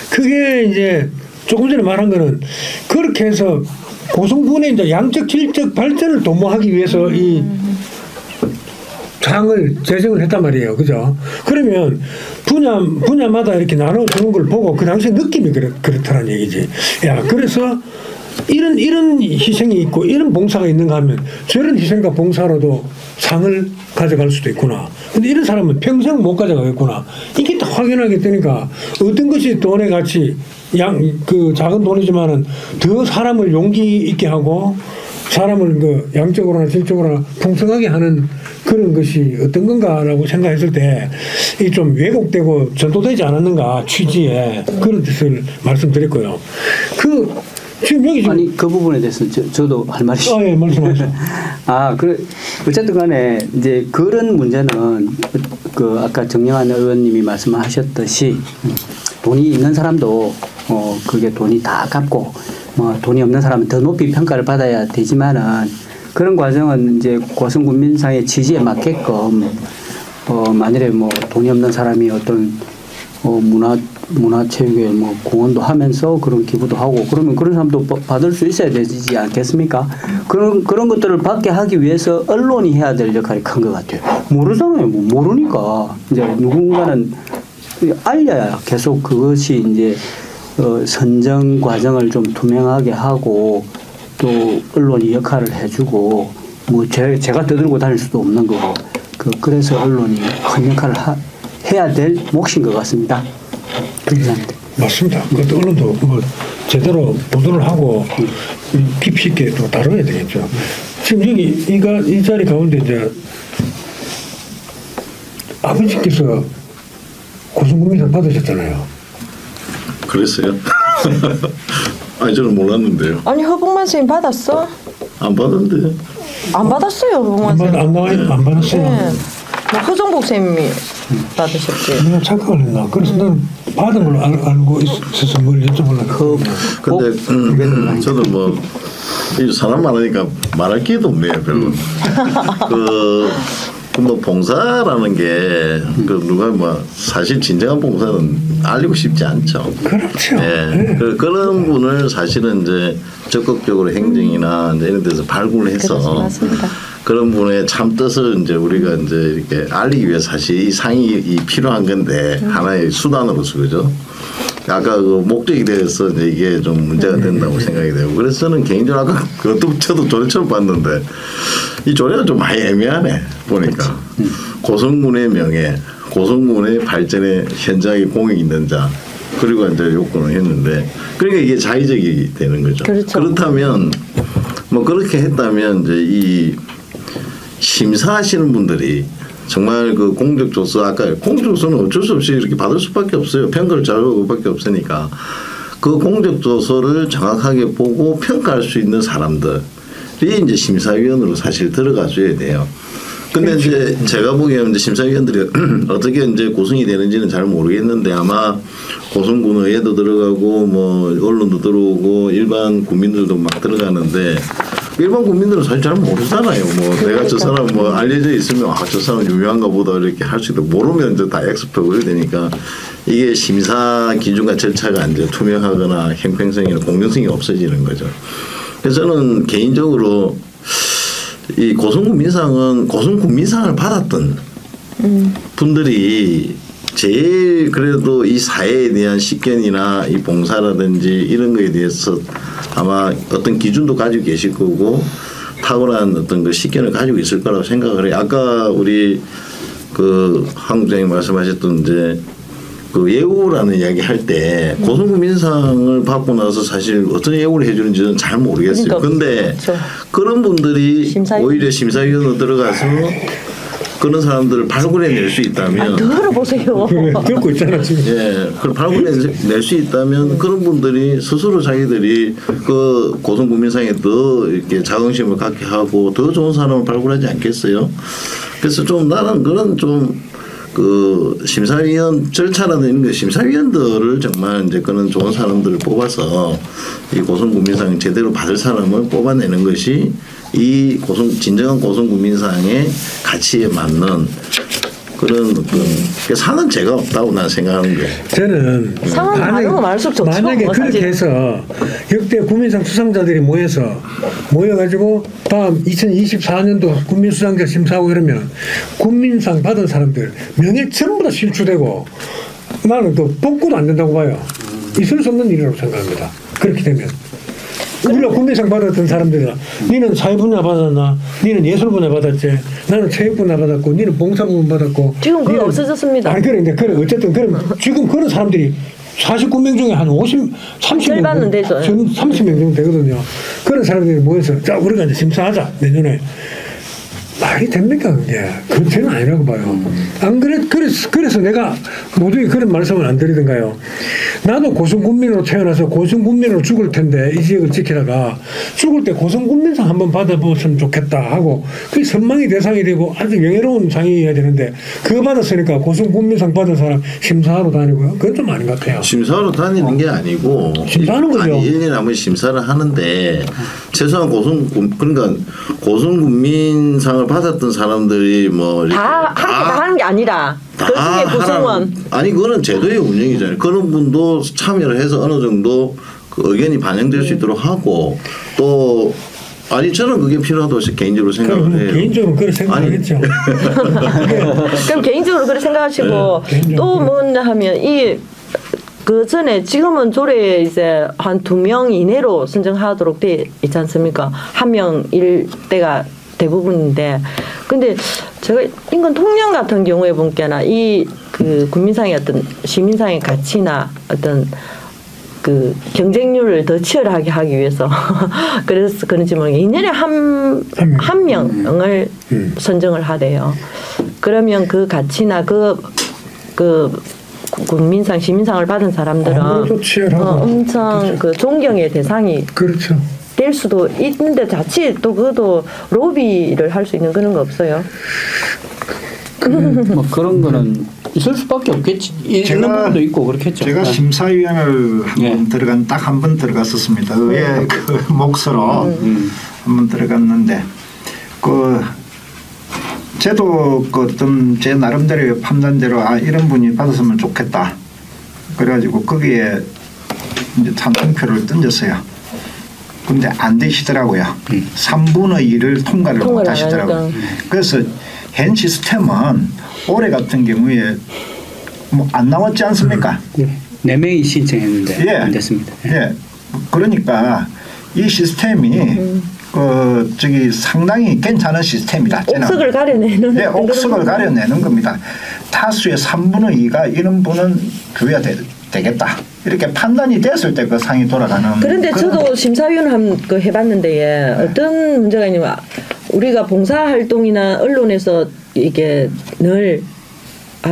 그게 이제 조금 전에 말한 거는 그렇게 해서 고성군의 이제 양적 질적 발전을 도모하기 위해서 이 상을 제정을 했단 말이에요. 그죠? 그러면 분야마다 이렇게 나눠주는 걸 보고 그 당시 느낌이 그렇다는 얘기지. 야, 그래서 이런 희생이 있고 이런 봉사가 있는가 하면 저런 희생과 봉사로도 상을 가져갈 수도 있구나. 근데 이런 사람은 평생 못 가져가겠구나. 이게 딱 확인하게 되니까 어떤 것이 돈의 가치, 그 작은 돈이지만은 더 사람을 용기 있게 하고 사람을 그 양적으로나 질적으로나 풍성하게 하는 그런 것이 어떤 건가라고 생각했을 때 이 좀 왜곡되고 전도되지 않았는가 취지에 그런 뜻을 말씀드렸고요. 지금 여기 아니 그 부분에 대해서 저도 할 말이 있어요. 예, 말씀하세요. 그래 어쨌든 간에 이제 그런 문제는 그 아까 정영환 의원님이 말씀하셨듯이 돈이 있는 사람도 그게 돈이 다 아깝고 뭐 돈이 없는 사람은 더 높이 평가를 받아야 되지만은 그런 과정은 이제 고성군민상의 취지에 맞게끔 만일에 뭐 돈이 없는 사람이 어떤 문화체육에 뭐 공헌도 하면서 그런 기부도 하고 그러면 그런 사람도 받을 수 있어야 되지 않겠습니까? 그런 것들을 받게 하기 위해서 언론이 해야 될 역할이 큰 것 같아요. 모르잖아요. 뭐 모르니까 이제 누군가는 알려야 계속 그것이 이제 선정 과정을 좀 투명하게 하고 또 언론이 역할을 해주고 뭐 제가 떠들고 다닐 수도 없는 거고 그래서 언론이 큰 역할을 해야 될 몫인 것 같습니다. 감사합니다. 맞습니다. 그것도 언론도 뭐 제대로 보도를 하고 깊이 있게 또 다뤄야 되겠죠. 지금 여기 이 자리 가운데 이제 아버지께서 고성국민상 받으셨잖아요. 그랬어요? 아니 저는 몰랐는데요. 아니 허봉만 선생님 받았어? 안 받았는데. 안 받았어요 허봉만 선생님. 안 받았어요. 네. 뭐 허정복 선생님이 받으셨지. 내가 착각을 했나? 그래서 나는 받은 걸로 알고 있어서 뭘 여쭤보려고. 근데 저도 뭐 사람 많으니까 말할 기회도 없네요 별로. 뭐 봉사라는 게 누가 뭐 사실 진정한 봉사는 알리고 싶지 않죠. 그렇죠. 네. 그런 분을 사실은 이제 적극적으로 행정이나 이제 이런 데서 발굴을 해서 맞습니다. 그런 분의 참 뜻을 이제 우리가 이제 이렇게 알리기 위해 사실 이 상이 필요한 건데 하나의 수단으로서 그죠. 아까 그 목적이 돼서 이제 이게 좀 문제가 된다고 생각이 되고 그래서 저는 개인적으로 아까 그것도 저도 조례처럼 봤는데 이 조례가 좀 많이 애매하네 보니까 고성군의 명예, 고성군의 발전에 현장에 공이 있는 자 그리고 이제 요건을 했는데 그러니까 이게 자의적이 되는 거죠. 그렇죠. 그렇다면 뭐 그렇게 했다면 이제 심사하시는 분들이 정말 그 공적조서 아까 공적조서는 어쩔 수 없이 이렇게 받을 수밖에 없어요. 평가를 잘하고 그밖에 없으니까 그 공적조서를 정확하게 보고 평가할 수 있는 사람들이 이제 심사위원으로 사실 들어가줘야 돼요. 근데 이제 제가 보기에는 이제 심사위원들이 어떻게 이제 구성이 되는지는 잘 모르겠는데 아마 고성군의회도 들어가고 뭐 언론도 들어오고 일반 국민들도 막 들어가는데 일반 국민들은 사실 잘 모르잖아요. 뭐 내가 저 사람 뭐 알려져 있으면 저 사람 유명한가 보다 이렇게 할 수도 모르면 이제 다 엑스표고 그래야 되니까 이게 심사 기준과 절차가 이제 투명하거나 형평성이나 공정성이 없어지는 거죠. 그래서 저는 개인적으로 이 고성군민상은 고성군민상을 받았던 분들이 제일 그래도 이 사회에 대한 식견이나 이 봉사라든지 이런 거에 대해서 아마 어떤 기준도 가지고 계실 거고 탁월한 어떤 그 식견을 가지고 있을 거라고 생각을 해요. 아까 우리 그 황 부장님 말씀하셨던 이제 그 예우라는 이야기 할 때 고성군민상을 받고 나서 사실 어떤 예우를 해주는지는 잘 모르겠어요. 그런데 그렇죠. 그런 분들이 오히려 심사위원으로 들어가서 그런 사람들을 발굴해낼 수 있다면 들어보세요. 듣고 있잖아 지금. 예, 그걸 발굴해낼 수 있다면 그런 분들이 스스로 자기들이 그 고성군민상에 더 이렇게 자긍심을 갖게 하고 더 좋은 사람을 발굴하지 않겠어요? 그래서 좀 나는 그런 좀 그 심사위원 절차라는 이런 거 심사위원들을 정말 이제 그런 좋은 사람들을 뽑아서 이 고성군민상 제대로 받을 사람을 뽑아내는 것이 이 진정한 고성군민상의 가치에 맞는 그런 어떤 상은 제가 없다고 나는 생각하는 거예요. 저는 상은 많은 거 말수록 좋죠. 만약에 그렇게 해서 역대 국민상 수상자들이 모여가지고 다음 2024년도 국민수상자 심사하고 이러면 국민상 받은 사람들 명예 전부 다 실추되고 나는 또 복구도 안 된다고 봐요. 있을 수 없는 일이라고 생각합니다. 그렇게 되면. 우리가 국민상 받았던 사람들이다. 니는 사회분야 받았나? 니는 예술분야 받았지. 나는 체육분야 받았고, 니는 봉사부분 받았고. 지금 그거 없어졌습니다. 아니 그래, 어쨌든 그럼 지금 그런 사람들이 49명 중에 한 30명 받는 데죠. 30명 정도 되거든요. 그런 사람들이 모여서 자 우리가 이제 심사하자 내년에. 말이 됩니까 그게? 그건 저는 아니라고 봐요. 안 그래서 내가 모두에 그런 말씀을 안 드리던가요. 나도 고성군민으로 태어나서 고성군민으로 죽을 텐데 이 지역을 지키다가 죽을 때 고성군민상 한번 받아보았으면 좋겠다 하고 그게 선망의 대상이 되고 아주 명예로운 상이어야 되는데 그거 받았으니까 고성군민상 받은 사람 심사하러 다니고요. 그건 좀 아닌 것 같아요. 심사하러 다니는 게 아니고 심사하는 거죠. 아니 1년에 한 번 심사를 하는데 최소한 그러니까 고성군민상을 받았던 사람들이 뭐 다 하는 게 아니라 그 중에 구성원 아니 그거는 제도의 운영이잖아요. 그런 분도 참여를 해서 어느 정도 그 의견이 반영될 수 있도록 하고 또 아니 저는 그게 필요하다고 개인적으로 생각을 해요. 개인적으로 그렇게 생각하겠죠. 그럼 개인적으로 그렇게 생각하시고 또 뭐냐 하면 그 전에 지금은 조례에 이제 한 2명 이내로 선정하도록 돼 있지 않습니까? 1명일 때가 대부분인데, 근데 제가 인권 통념 같은 경우에 보니까 그 국민상의 어떤 시민상의 가치나 어떤 그 경쟁률을 더 치열하게 하기 위해서 그래서 그런지 모르겠어요. 2년에 한 명을 선정을 하대요. 그러면 그 가치나 그 국민상, 시민상을 받은 사람들은 엄청 그렇죠. 그 존경의 대상이 그렇죠. 될 수도 있는데 자칫 또 그것도 로비를 할 수 있는 그런 거 없어요. 뭐 그런 거는 있을 수밖에 없겠지. 있는 부분도 있고 그렇겠죠. 제가 심사위원을 딱 한 번 들어갔었습니다. 의회 그 몫으로 한 번 들어갔는데 저도 그 어떤 제 나름대로의 판단대로 이런 분이 받았으면 좋겠다. 그래가지고 거기에 이제 찬성표를 던졌어요. 근데 안 되시더라고요. 3분의 1을 통과를 못 하시더라고요. 그래서 현 시스템은 올해 같은 경우에 뭐 안 나왔지 않습니까? 4명이 신청했는데 안 됐습니다. 예. 그러니까 이 시스템이 상당히 괜찮은 시스템이다. 옥석을 가려내는. 네, 옥석을 가려내는 겁니다. 타수의 3분의 2가 이런 분은 줘야 되겠다. 이렇게 판단이 됐을 때 그 상이 돌아가는. 그런데 저도 심사위원 해봤는데 어떤 문제가 있냐면 우리가 봉사활동이나 언론에서 이게 늘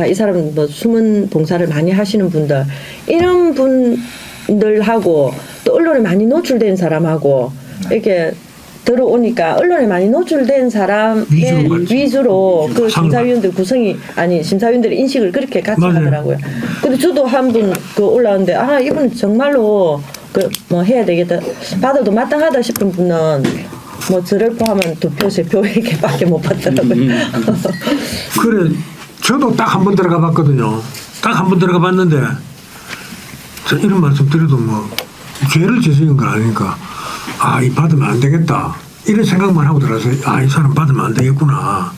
이 사람은 뭐 숨은 봉사를 많이 하시는 분들 이런 분들하고 또 언론에 많이 노출된 사람하고 이렇게 들어오니까 언론에 많이 노출된 사람의 위주로 그 심사위원들 구성이 심사위원들의 인식을 그렇게 같이 맞아요. 하더라고요. 근데 저도 한 분 그 올라왔는데 이분 정말로 그 뭐 해야 되겠다 받아도 마땅하다 싶은 분은 뭐 저를 포함한 2표, 3표 이렇게밖에 못 받더라고요. 그래 저도 딱 한 번 들어가 봤거든요. 딱 한 번 들어가 봤는데 저 이런 말씀 드려도 뭐 죄를 지으는 건 아니니까 이 받으면 안 되겠다 이런 생각만 하고 들어서 이 사람 받으면 안 되겠구나.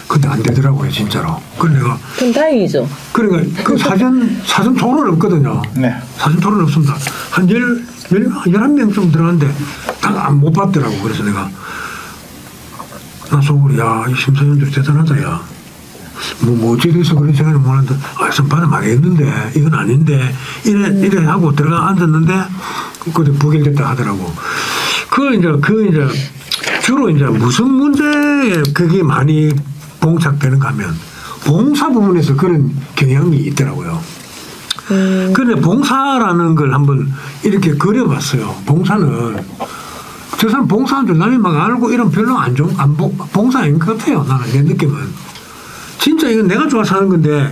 근데 안 되더라고요 진짜로. 그래 내가 그럼 다행이죠. 그러니까 그 사전 토론 없거든요. 네. 사전 토론 없습니다. 한 11명쯤 들어갔는데 다 못 받더라고. 그래서 내가 나 속으로 이 심사위원들 대단하다 야. 뭐 어찌 돼서 그런 생각을 못하는데 좀 받으면 안 되겠는데 이건 아닌데 이래 하고 들어가 앉았는데 그때 부결됐다 하더라고. 그 이제 주로 이제 무슨 문제에 그게 많이 봉착되는가 하면 봉사 부분에서 그런 경향이 있더라고요. 그런데 봉사라는 걸 한번 이렇게 그려봤어요. 봉사는 저 사람 봉사한 줄 남이 막 알고 이런 별로 봉사 아닌 것 같아요. 나는 내 느낌은. 진짜 이건 내가 좋아서 하는 건데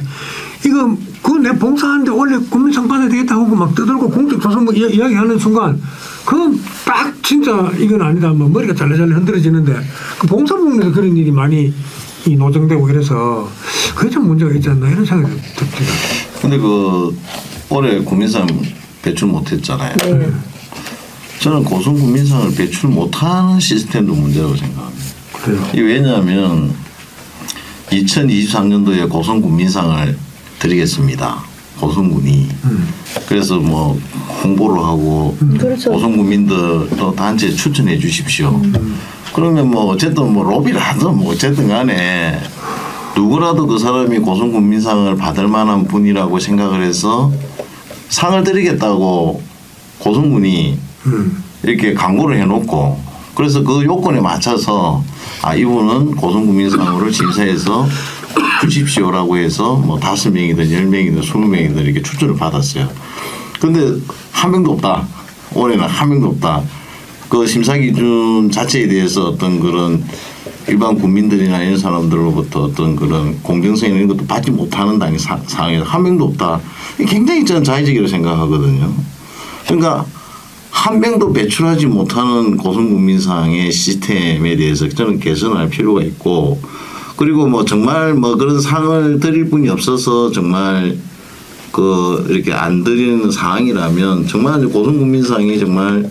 이거 그건 내 봉사하는데 원래 국민상 받아야 되겠다 하고 막 떠들고 공적 조성 뭐 이야기하는 순간 그건 딱 진짜 이건 아니다 뭐 머리가 잘래잘래 흔들어지는데 그 봉사 부분에서 그런 일이 많이 노정되고 이래서 그게 좀 문제가 있지 않나 이런 생각이 듭니다. 근데 올해 국민상 배출 못했잖아요. 네. 저는 고성 국민상을 배출 못하는 시스템도 문제라고 생각합니다. 그래요. 이게 왜냐하면 2023년도에 고성 국민상을 드리겠습니다. 고성군이. 그래서 뭐 홍보를 하고 그렇죠. 고성 국민들 또 단체에 추천해 주십시오. 그러면 뭐 어쨌든 뭐 로비를 하든 뭐 어쨌든 간에 누구라도 그 사람이 고성 국민상을 받을 만한 분이라고 생각을 해서 상을 드리겠다고 고성군이 이렇게 광고를 해놓고 그래서 그 요건에 맞춰서 이분은 고성국민상으로 심사해서 주십시오라고 해서 뭐 5명이든 10명이든 20명이든 이렇게 추천을 받았어요. 근데 한 명도 없다. 올해는 한 명도 없다. 그 심사 기준 자체에 대해서 어떤 그런 일반 국민들이나 이런 사람들로부터 어떤 그런 공정성 이런 것도 받지 못하는 상황에서 한 명도 없다. 굉장히 저는 자의적이라고 생각하거든요. 그러니까 한 명도 배출하지 못하는 고성국민상의 시스템에 대해서 저는 개선할 필요가 있고 그리고 뭐 정말 뭐 그런 상을 드릴 분이 없어서 정말 이렇게 안 드리는 상황이라면 정말 고성국민상이 정말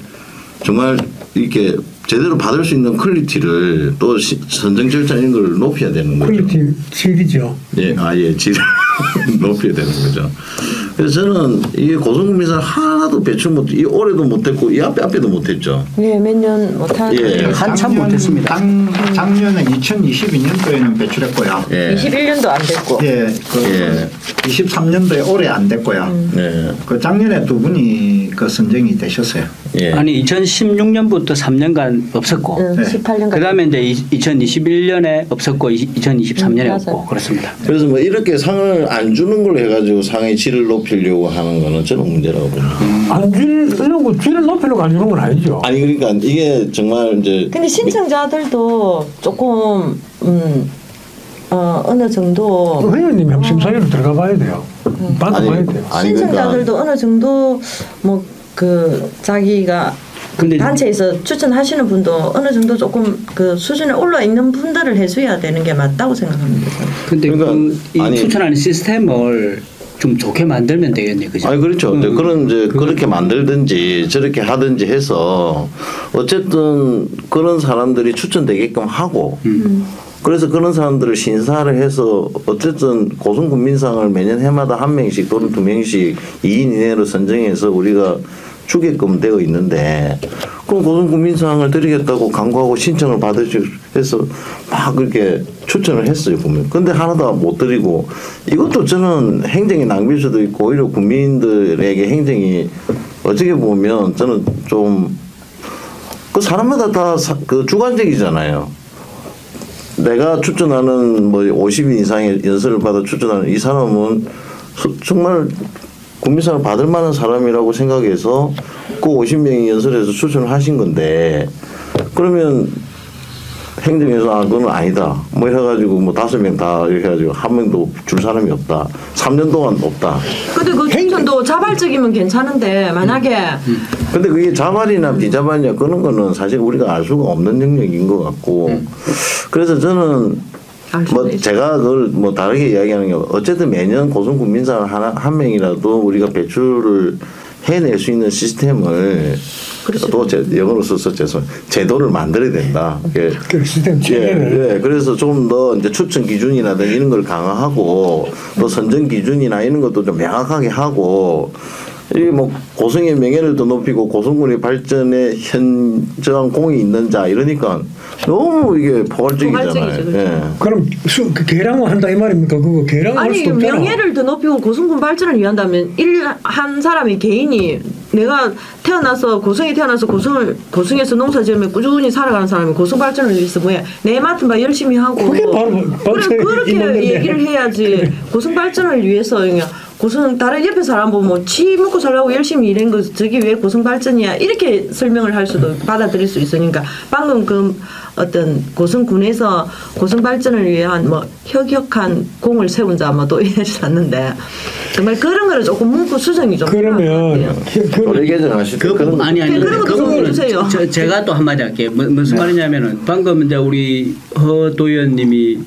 이렇게 제대로 받을 수 있는 퀄리티를 또 선정 절차 이런 걸 높여야 되는 거죠. 퀄리티 질이죠. 질을 높여야 되는 거죠. 그래서 저는 이게 고성국민상 하나도 배출 이 올해도 못했고 이 앞에도 못했죠. 네, 몇 년 못한. 한참 못했습니다. 작년에 2022년도에는 배출했고요. 21년도 안 됐고. 23년도에 올해 안 됐고요. 그 작년에 2분이 그 선정이 되셨어요. 아니 2016년부터 3년간 없었고 18년간. 그다음에 이제 2021년에 없었고 2023년에 없고 그렇습니다. 그래서 뭐 이렇게 상을 안 주는 걸로 해가지고 상의 질을 높이려고 하는 거는 저는 문제라고 봅니다. 안 주려고 질을 높이려고 안 주는 건 아니죠. 아니 그러니까 이게 정말 이제 근데 신청자들도 조금 어느 정도 회원님이 한번 심사위로 들어가 봐야 돼요. 받아봐야 돼요. 신청자들도 그러니까 어느 정도 뭐 그 자기가 근데 단체에서 추천하시는 분도 어느 정도 조금 그 수준에 올라 있는 분들을 해줘야 되는 게 맞다고 생각합니다. 근데 그러니까 이 추천하는 시스템을 좀 좋게 만들면 되겠네, 그죠? 아니 그렇죠. 그런 이제 그렇게 만들든지 저렇게 하든지 해서 어쨌든 그런 사람들이 추천되게끔 하고. 그래서 그런 사람들을 심사를 해서 어쨌든 고성국민상을 매년 해마다 1명씩 또는 2명씩 2인 이내로 선정해서 우리가 주게끔 되어 있는데 그럼 고성국민상을 드리겠다고 광고하고 신청을 받으시고 해서 막 그렇게 추천을 했어요 보면. 근데 하나도 못 드리고 이것도 저는 행정의 낭비일 수도 있고 오히려 국민들에게 행정이 어떻게 보면 저는 좀 그 사람마다 다 그 주관적이잖아요. 내가 추천하는 뭐 50인 이상의 연설을 받아 추천하는 이 사람은 정말 국민상을 받을 만한 사람이라고 생각해서 그 50명이 연설해서 추천을 하신 건데 그러면 행정에서 그건 아니다. 뭐 해가지고 뭐 5명 다 이렇게 해가지고 한 명도 줄 사람이 없다. 3년 동안 없다. 근데 그 추천도 자발적이면 괜찮은데 만약에 근데 그게 자발이나 비자발이냐 그런 거는 사실 우리가 알 수가 없는 영역인 것 같고 그래서 저는 뭐 제가 그걸 뭐 다르게 이야기하는 게 어쨌든 매년 고성군민상을 한 명이라도 우리가 배출을 해낼 수 있는 시스템을 그렇죠. 또 영어로 써서 제도를 만들어야 된다. 그 시스템 체계를. 예, 그래서 좀 더 이제 추천 기준이라든지 이런 걸 강화하고 또 선정 기준이나 이런 것도 좀 명확하게 하고 이 뭐 고성의 명예를 더 높이고 고성군의 발전에 현저한 공이 있는 자 이러니까 너무 이게 포괄적이잖아요. 예. 그럼 그 개량을 한다 이 말입니까? 그거 개량을 할 아니 수도 없잖아. 명예를 더 높이고 고성군 발전을 위한다면 한 사람이 개인이 내가 태어나서 고성에 태어나서 고성에서 농사지으며 꾸준히 살아가는 사람이 고성 발전을 위해서 뭐야 내 맡은 바 열심히 하고 그게 바로 그래, 그렇게 얘기를 해야지 그래. 고성 발전을 위해서 그냥 고성 다른 옆에 사람 보면 치 먹고 살라고 열심히 일한 거 저기 왜 고성 발전이야 이렇게 설명을 할 수도 받아들일 수 있으니까 방금 그 어떤 고성군에서 고성 발전을 위한 뭐 혁혁한 공을 세운 자 아마도 이해하지 않는데 정말 그런 거를 조금 문구 수정이 좀 그러면 우리 개정하실 때 그 아니 그런 것도 좀 해주세요. 제가 또 한마디 할게요. 무슨 말이냐면은 방금 이제 우리 허도연님이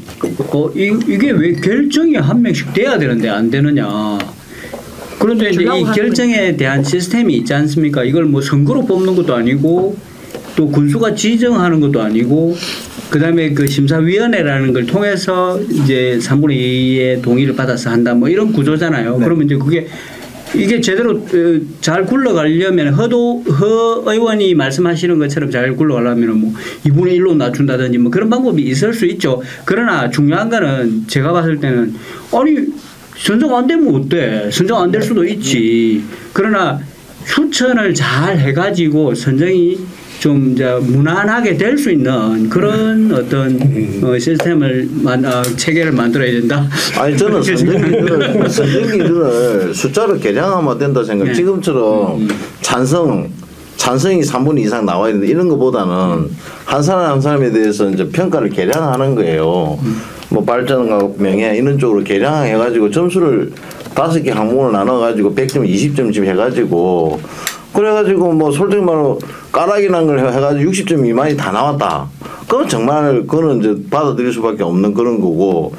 이게 왜 결정이 한 명씩 돼야 되는데 안 되느냐. 그런데 이제 이 결정에 대한 시스템이 있지 않습니까? 이걸 뭐 선거로 뽑는 것도 아니고 또 군수가 지정하는 것도 아니고 그다음에 그 심사위원회라는 걸 통해서 이제 3분의 2의 동의를 받아서 한다 뭐 이런 구조잖아요. 네. 그러면 이제 이게 제대로 잘 굴러가려면 허 의원이 말씀하시는 것처럼 잘 굴러가려면 뭐 2분의 1로 낮춘다든지 뭐 그런 방법이 있을 수 있죠. 그러나 중요한 거는 제가 봤을 때는 아니 선정 안 되면 어때? 선정 안 될 수도 있지. 그러나 추천을 잘 해가지고 선정이 좀 이제 무난하게 될 수 있는 그런 어떤 시스템을 체계를 만들어야 된다. 아니 저는 선정기를 숫자로 개량하면 된다 생각. 네. 지금처럼 찬성이 3분의 2 이상 나와야 되는데 이런 것보다는 한 사람 한 사람에 대해서 이제 평가를 개량하는 거예요. 뭐 발전과 명예 이런 쪽으로 개량해가지고 점수를 5개 항목을 나눠가지고 100점, 20점쯤 해가지고. 그래가지고 뭐 솔직히 말로 까라기 난 걸 해가지고 60점 미만이 다 나왔다. 그건 정말 그거는 이제 받아들일 수밖에 없는 그런 거고.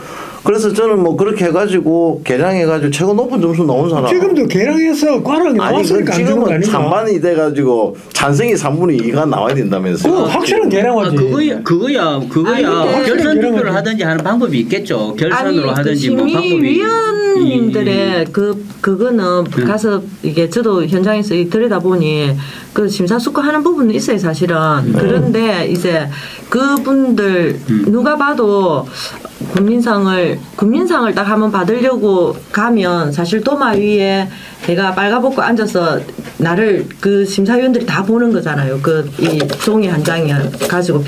그래서 저는 뭐 그렇게 해가지고 개량해가지고 최고 높은 점수 나온 사람. 지금도 개량해서 과락이 나왔으니까 안 주는 거 아닌가? 찬반이 돼가지고 찬성이 3분의 2가 나와야 된다면서요. 그거 확실한 개량하지. 그거야. 결선 투표를 하든지 하는 방법이 있겠죠. 결선으로 하든지 뭐 방법이. 위원님들의 그거는 가서 이게 저도 현장에서 들여다보니 그 심사숙고하는 부분은 있어요 사실은. 그런데 이제 그분들 누가 봐도 국민상을 딱 한번 받으려고 가면 사실 도마 위에 내가 빨가벗고 앉아서 나를 그 심사위원들이 다 보는 거잖아요. 이 종이 한 장에 가지고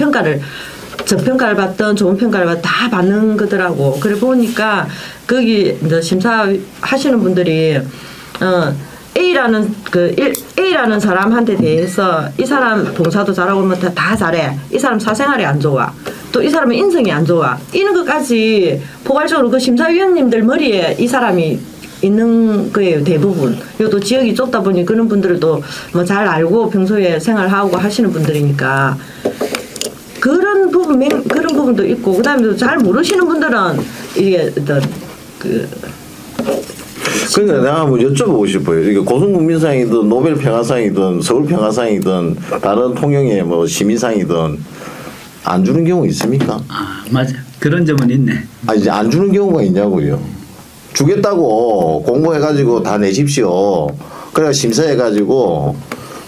저평가를 받던 좋은 평가를 받던 다 받는 거더라고. 그래 보니까 거기 이제 심사하시는 분들이 A라는 사람한테 대해서 이 사람 봉사도 잘하고 뭐 다 잘해. 이 사람 사생활이 안 좋아. 또 이 사람은 인성이 안 좋아. 이런 것까지 포괄적으로 그 심사위원님들 머리에 이 사람이 있는 거예요 대부분. 그리고 또 지역이 좁다 보니 그런 분들도 뭐 잘 알고 평소에 생활하고 하시는 분들이니까 그런 부분도 있고 그다음에 또 잘 모르시는 분들은 이게 어떤 그러니까 내가 한번 여쭤보고 싶어요. 이게 고성국민상이든 노벨평화상이든 서울평화상이든 다른 통영의 뭐 시민상이든 안 주는 경우 있습니까? 아 맞아. 그런 점은 있네. 아 이제 안 주는 경우가 있냐고요. 주겠다고 공고해가지고 다 내십시오. 그래가 심사해가지고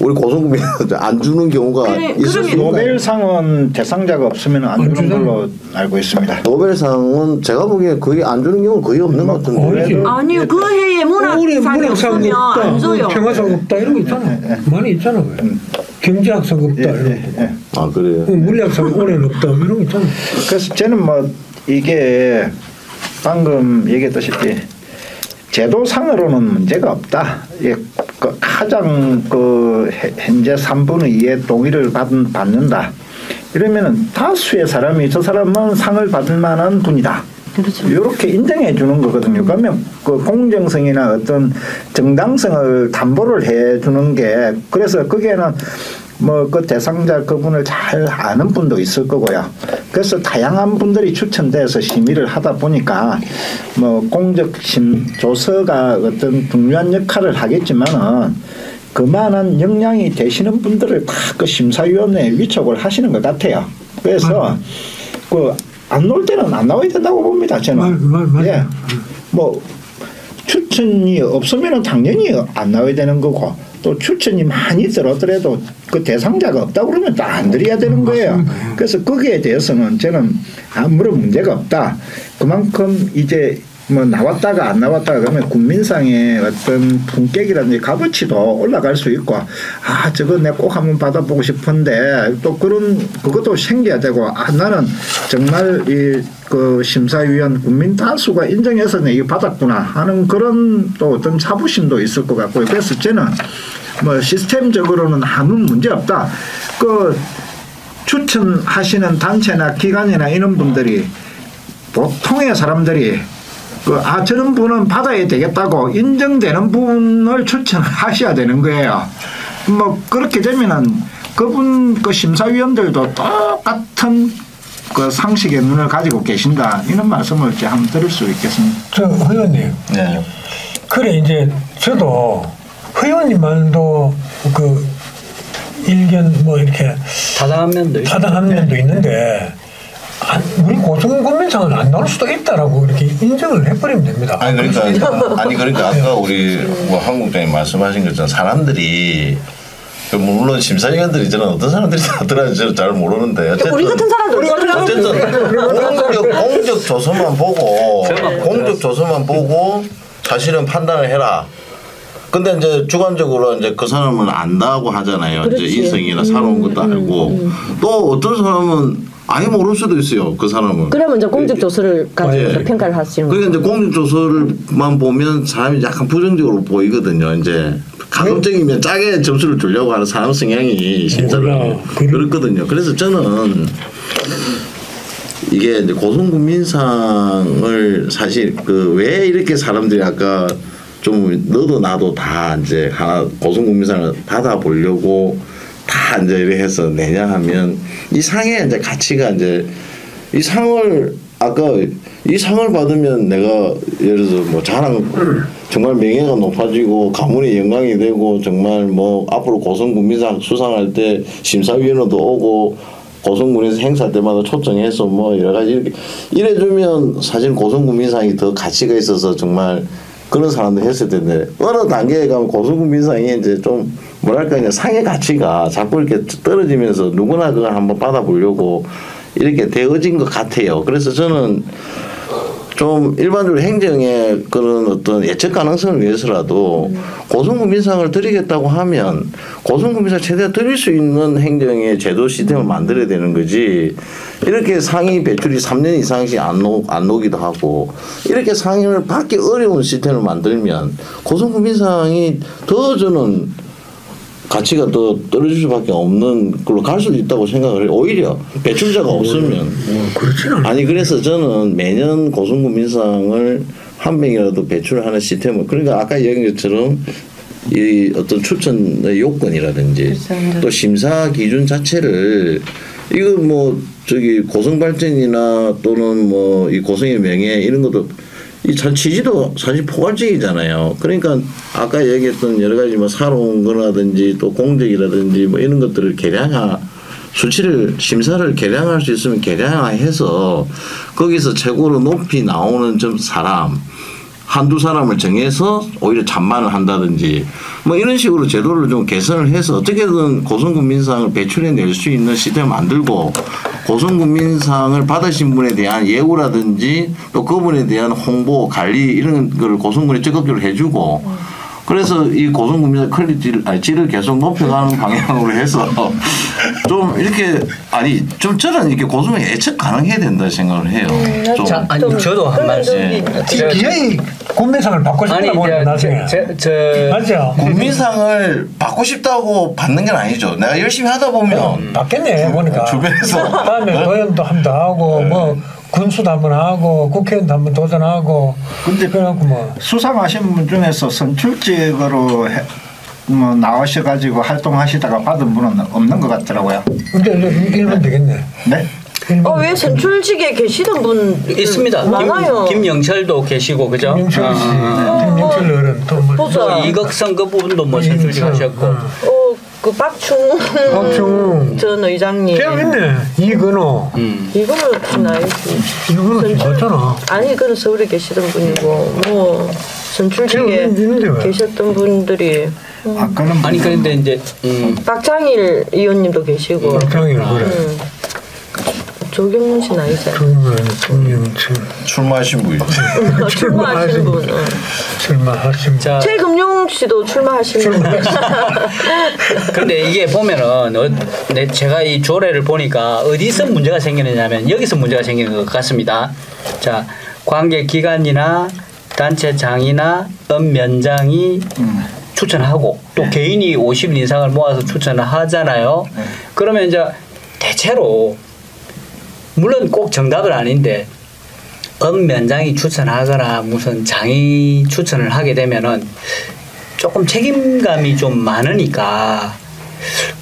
우리 고성국민 안 주는 경우가 있을 수 있나요? 노벨상은 대상자가 없으면 안 주는 걸로 알고 있습니다. 노벨상은 제가 보기에 거의 안 주는 경우는 거의 없는 것 같은데. 아니요. 그 해에 문학상이 없으면 안 줘요. 평화상 없다 이런 거 있잖아. 많이 있잖아. 경제학상 없다 이런 거. 아 그래요. 물리학상 올해는 없다 이런 거 있잖아요. 그래서 저는 뭐 이게 방금 얘기했다시피 제도상으로는 문제가 없다. 예, 그 가장 그 현재 3분의 2의 동의를 받는다. 이러면은 다수의 사람이 저 사람은 상을 받을 만한 분이다. 그렇죠. 이렇게 인정해 주는 거거든요. 그러면 그 공정성이나 어떤 정당성을 담보를 해 주는 게 그래서 거기에는 뭐 그 대상자 그분을 잘 아는 분도 있을 거고요. 그래서 다양한 분들이 추천돼서 심의를 하다 보니까 뭐 공적심 조서가 어떤 중요한 역할을 하겠지만은 그만한 역량이 되시는 분들을 다 그 심사위원회에 위촉을 하시는 것 같아요. 그래서 그 안 나올 때는 안 나와야 된다고 봅니다. 저는. 예. 뭐 추천이 없으면 당연히 안 나와야 되는 거고 또 추천이 많이 들었더라도 그 대상자가 없다 그러면 또 안 드려야 되는 거예요. 그래서 거기에 대해서는 저는 아무런 문제가 없다. 그만큼 이제 뭐 나왔다가 안 나왔다가 그러면 국민상의 어떤 품격이라든지 값어치도 올라갈 수 있고 아 저거 내가 꼭 한번 받아보고 싶은데 또 그것도 생겨야 되고 아 나는 정말 이 그 심사위원 국민 다수가 인정해서 내가 이거 받았구나 하는 그런 또 어떤 자부심도 있을 것 같고요. 그래서 저는 뭐 시스템적으로는 아무 문제 없다. 그 추천하시는 단체나 기관이나 이런 분들이 보통의 사람들이 저런 분은 받아야 되겠다고 인정되는 분을 추천하셔야 되는 거예요. 뭐 그렇게 되면은 그분 그 심사위원들도 똑같은 그 상식의 눈을 가지고 계신다 이런 말씀을 이제 한번 드릴 수 있겠습니다. 저 회원님. 네. 그래 이제 저도 회원님만도 그 일견 뭐 이렇게 타당한 면도 있는데. 우리 고성군민상은 안 나올 수도 있다라고 이렇게 인정을 해버리면 됩니다. 그러니까 아까 우리 뭐 한국장님 말씀하신 것처럼 사람들이 물론 심사위원들이 저는 어떤 사람들이 나더라는지 저는 잘 모르는데 어쨌든 우리 같은 사람들 어쨌든 공적 조서만 보고 사실은 판단을 해라. 근데 이제 주관적으로 이제 그 사람은 안다고 하잖아요. 그렇지. 이제 인성이나 살아온 것도 알고 또 어떤 사람은 아예 모를 수도 있어요. 그 사람은. 그러면 이제 공적 조서를 가지고 평가를 하시는 거예요. 그러니까 이제 공적 조서를만 보면 사람이 약간 부정적으로 보이거든요. 이제 가급적이면 짜게 점수를 주려고 하는 사람 성향이 심사를 그렇거든요. 그래서 저는 이게 이제 고성군민상을 사실 그 왜 이렇게 사람들이 아까 좀 너도 나도 다 이제 하나 고성군민상을 받아보려고 다 이제 이렇게 해서 내냐 하면 이 상의 이제 가치가 이제 이 상을 아까 이 상을 받으면 내가 예를 들어서 뭐 자랑 정말 명예가 높아지고 가문의 영광이 되고 정말 뭐 앞으로 고성군민상 수상할 때 심사위원회도 오고 고성군에서 행사 때마다 초청해서 뭐 여러 가지 이렇게 이래주면 사실 고성군민상이 더 가치가 있어서 정말 그런 사람들 했을 텐데 어느 단계에 가면 고성군민상이 이제 좀 뭐랄까 그냥 상의 가치가 자꾸 이렇게 떨어지면서 누구나 그걸 한번 받아보려고 이렇게 되어진 것 같아요. 그래서 저는 좀 일반적으로 행정의 그런 어떤 예측 가능성을 위해서라도 고성군민상을 드리겠다고 하면 고성군민상 최대한 드릴 수 있는 행정의 제도 시스템을 만들어야 되는 거지. 이렇게 상위 배출이 3년 이상씩 안 오기도 하고 이렇게 상임을 받기 어려운 시스템을 만들면 고성군민상이 더 저는 가치가 더 떨어질 수밖에 없는 걸로 갈 수도 있다고 생각을 해요. 오히려 배출자가 없으면. 아니 그래서 저는 매년 고성군민상을 한 명이라도 배출하는 시스템을 그러니까 아까 얘기한 것처럼 이 어떤 추천의 요건이라든지 또 심사 기준 자체를 이거 뭐 저기 고성발전이나 또는 뭐 이 고성의 명예 이런 것도 이 취지도 사실 포괄적이잖아요. 그러니까 아까 얘기했던 여러 가지 뭐 살아온 거라든지 또 공적이라든지 뭐 이런 것들을 수치를 심사를 개량할 수 있으면 개량해서 거기서 최고로 높이 나오는 좀 사람 한두 사람을 정해서 오히려 찬반을 한다든지 뭐 이런 식으로 제도를 좀 개선을 해서 어떻게든 고성군민상을 배출해낼 수 있는 시스템을 만들고 고성군민상을 받으신 분에 대한 예우라든지 또 그분에 대한 홍보 관리 이런 거를 고성군이 적극적으로 해주고 그래서 이 고성군민상 퀄리티를 질을 계속 높여가는 방향으로 해서 좀 이렇게 좀 저는 이렇게 고성민이 예측 가능해야 된다 생각을 해요. 좀. 자, 아니 저도 한 말씀. 기어이 군민상을 받고 싶다 보니까 나중에 맞죠? 군민상을 받고 싶다고 받는 건 아니죠. 내가 열심히 하다 보면 받겠네 보니까 주변에서 다음에 도연도 한번 하고 뭐 군수도 한번 하고 국회의원도 한번 도전하고 근데 그래갖고 뭐 수상하신 분 중에서 선출직으로 뭐 나오셔가지고 활동하시다가 받은 분은 없는 것 같더라고요. 근데 1번 되겠네. 네? 왜 선출직에 계시던 분 있습니다. 많아요. 김영철도 계시고 그죠? 김영철 씨, 김영철 어른 또 뭐 보자. 이덕성 그 부분도 뭐 선출직 하셨고. 그 박충 전 의장님. 제가 있네. 이근호. 이거는 나이지. 이근호 씨 맞잖아. 아니 그는 서울에 계시던 분이고 뭐 선출직에 계셨던 분들이. 아니 그런데 이제 박장일 의원님도 계시고. 박장일 그래. 조경문 씨 나이죠. 출마하신 분이죠. 출마하신 분. 출마하신 분. 최금용 씨도 출마하신 분. 근데 이게 보면은 제가 이 조례를 보니까 어디서 문제가 생기느냐면 여기서 문제가 생기는 것 같습니다. 자, 관계 기관이나 단체장이나 읍면장이 추천하고 또 개인이 50인 이상을 모아서 추천을 하잖아요. 그러면 이제 대체로 물론 꼭 정답은 아닌데 읍면장이 추천하거나 무슨 장이 추천을 하게 되면은 조금 책임감이 좀 많으니까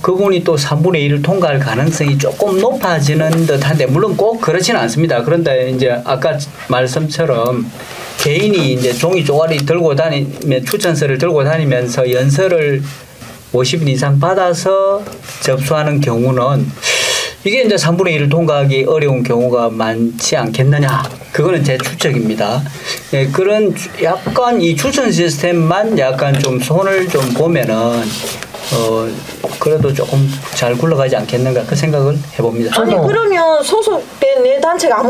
그분이 또 3분의 1을 통과할 가능성이 조금 높아지는 듯한데 물론 꼭 그렇지는 않습니다. 그런데 이제 아까 말씀처럼 개인이 이제 종이 쪼가리 들고 다니면 추천서를 들고 다니면서 연설을 50인 이상 받아서 접수하는 경우는 이게 이제 3분의 1을 통과하기 어려운 경우가 많지 않겠느냐. 그거는 제 추측입니다. 예, 그런 약간 이 추천 시스템만 약간 좀 손을 좀 보면은 그래도 조금 잘 굴러가지 않겠는가 그 생각을 해봅니다. 아니 그러면 소속된 내 단체가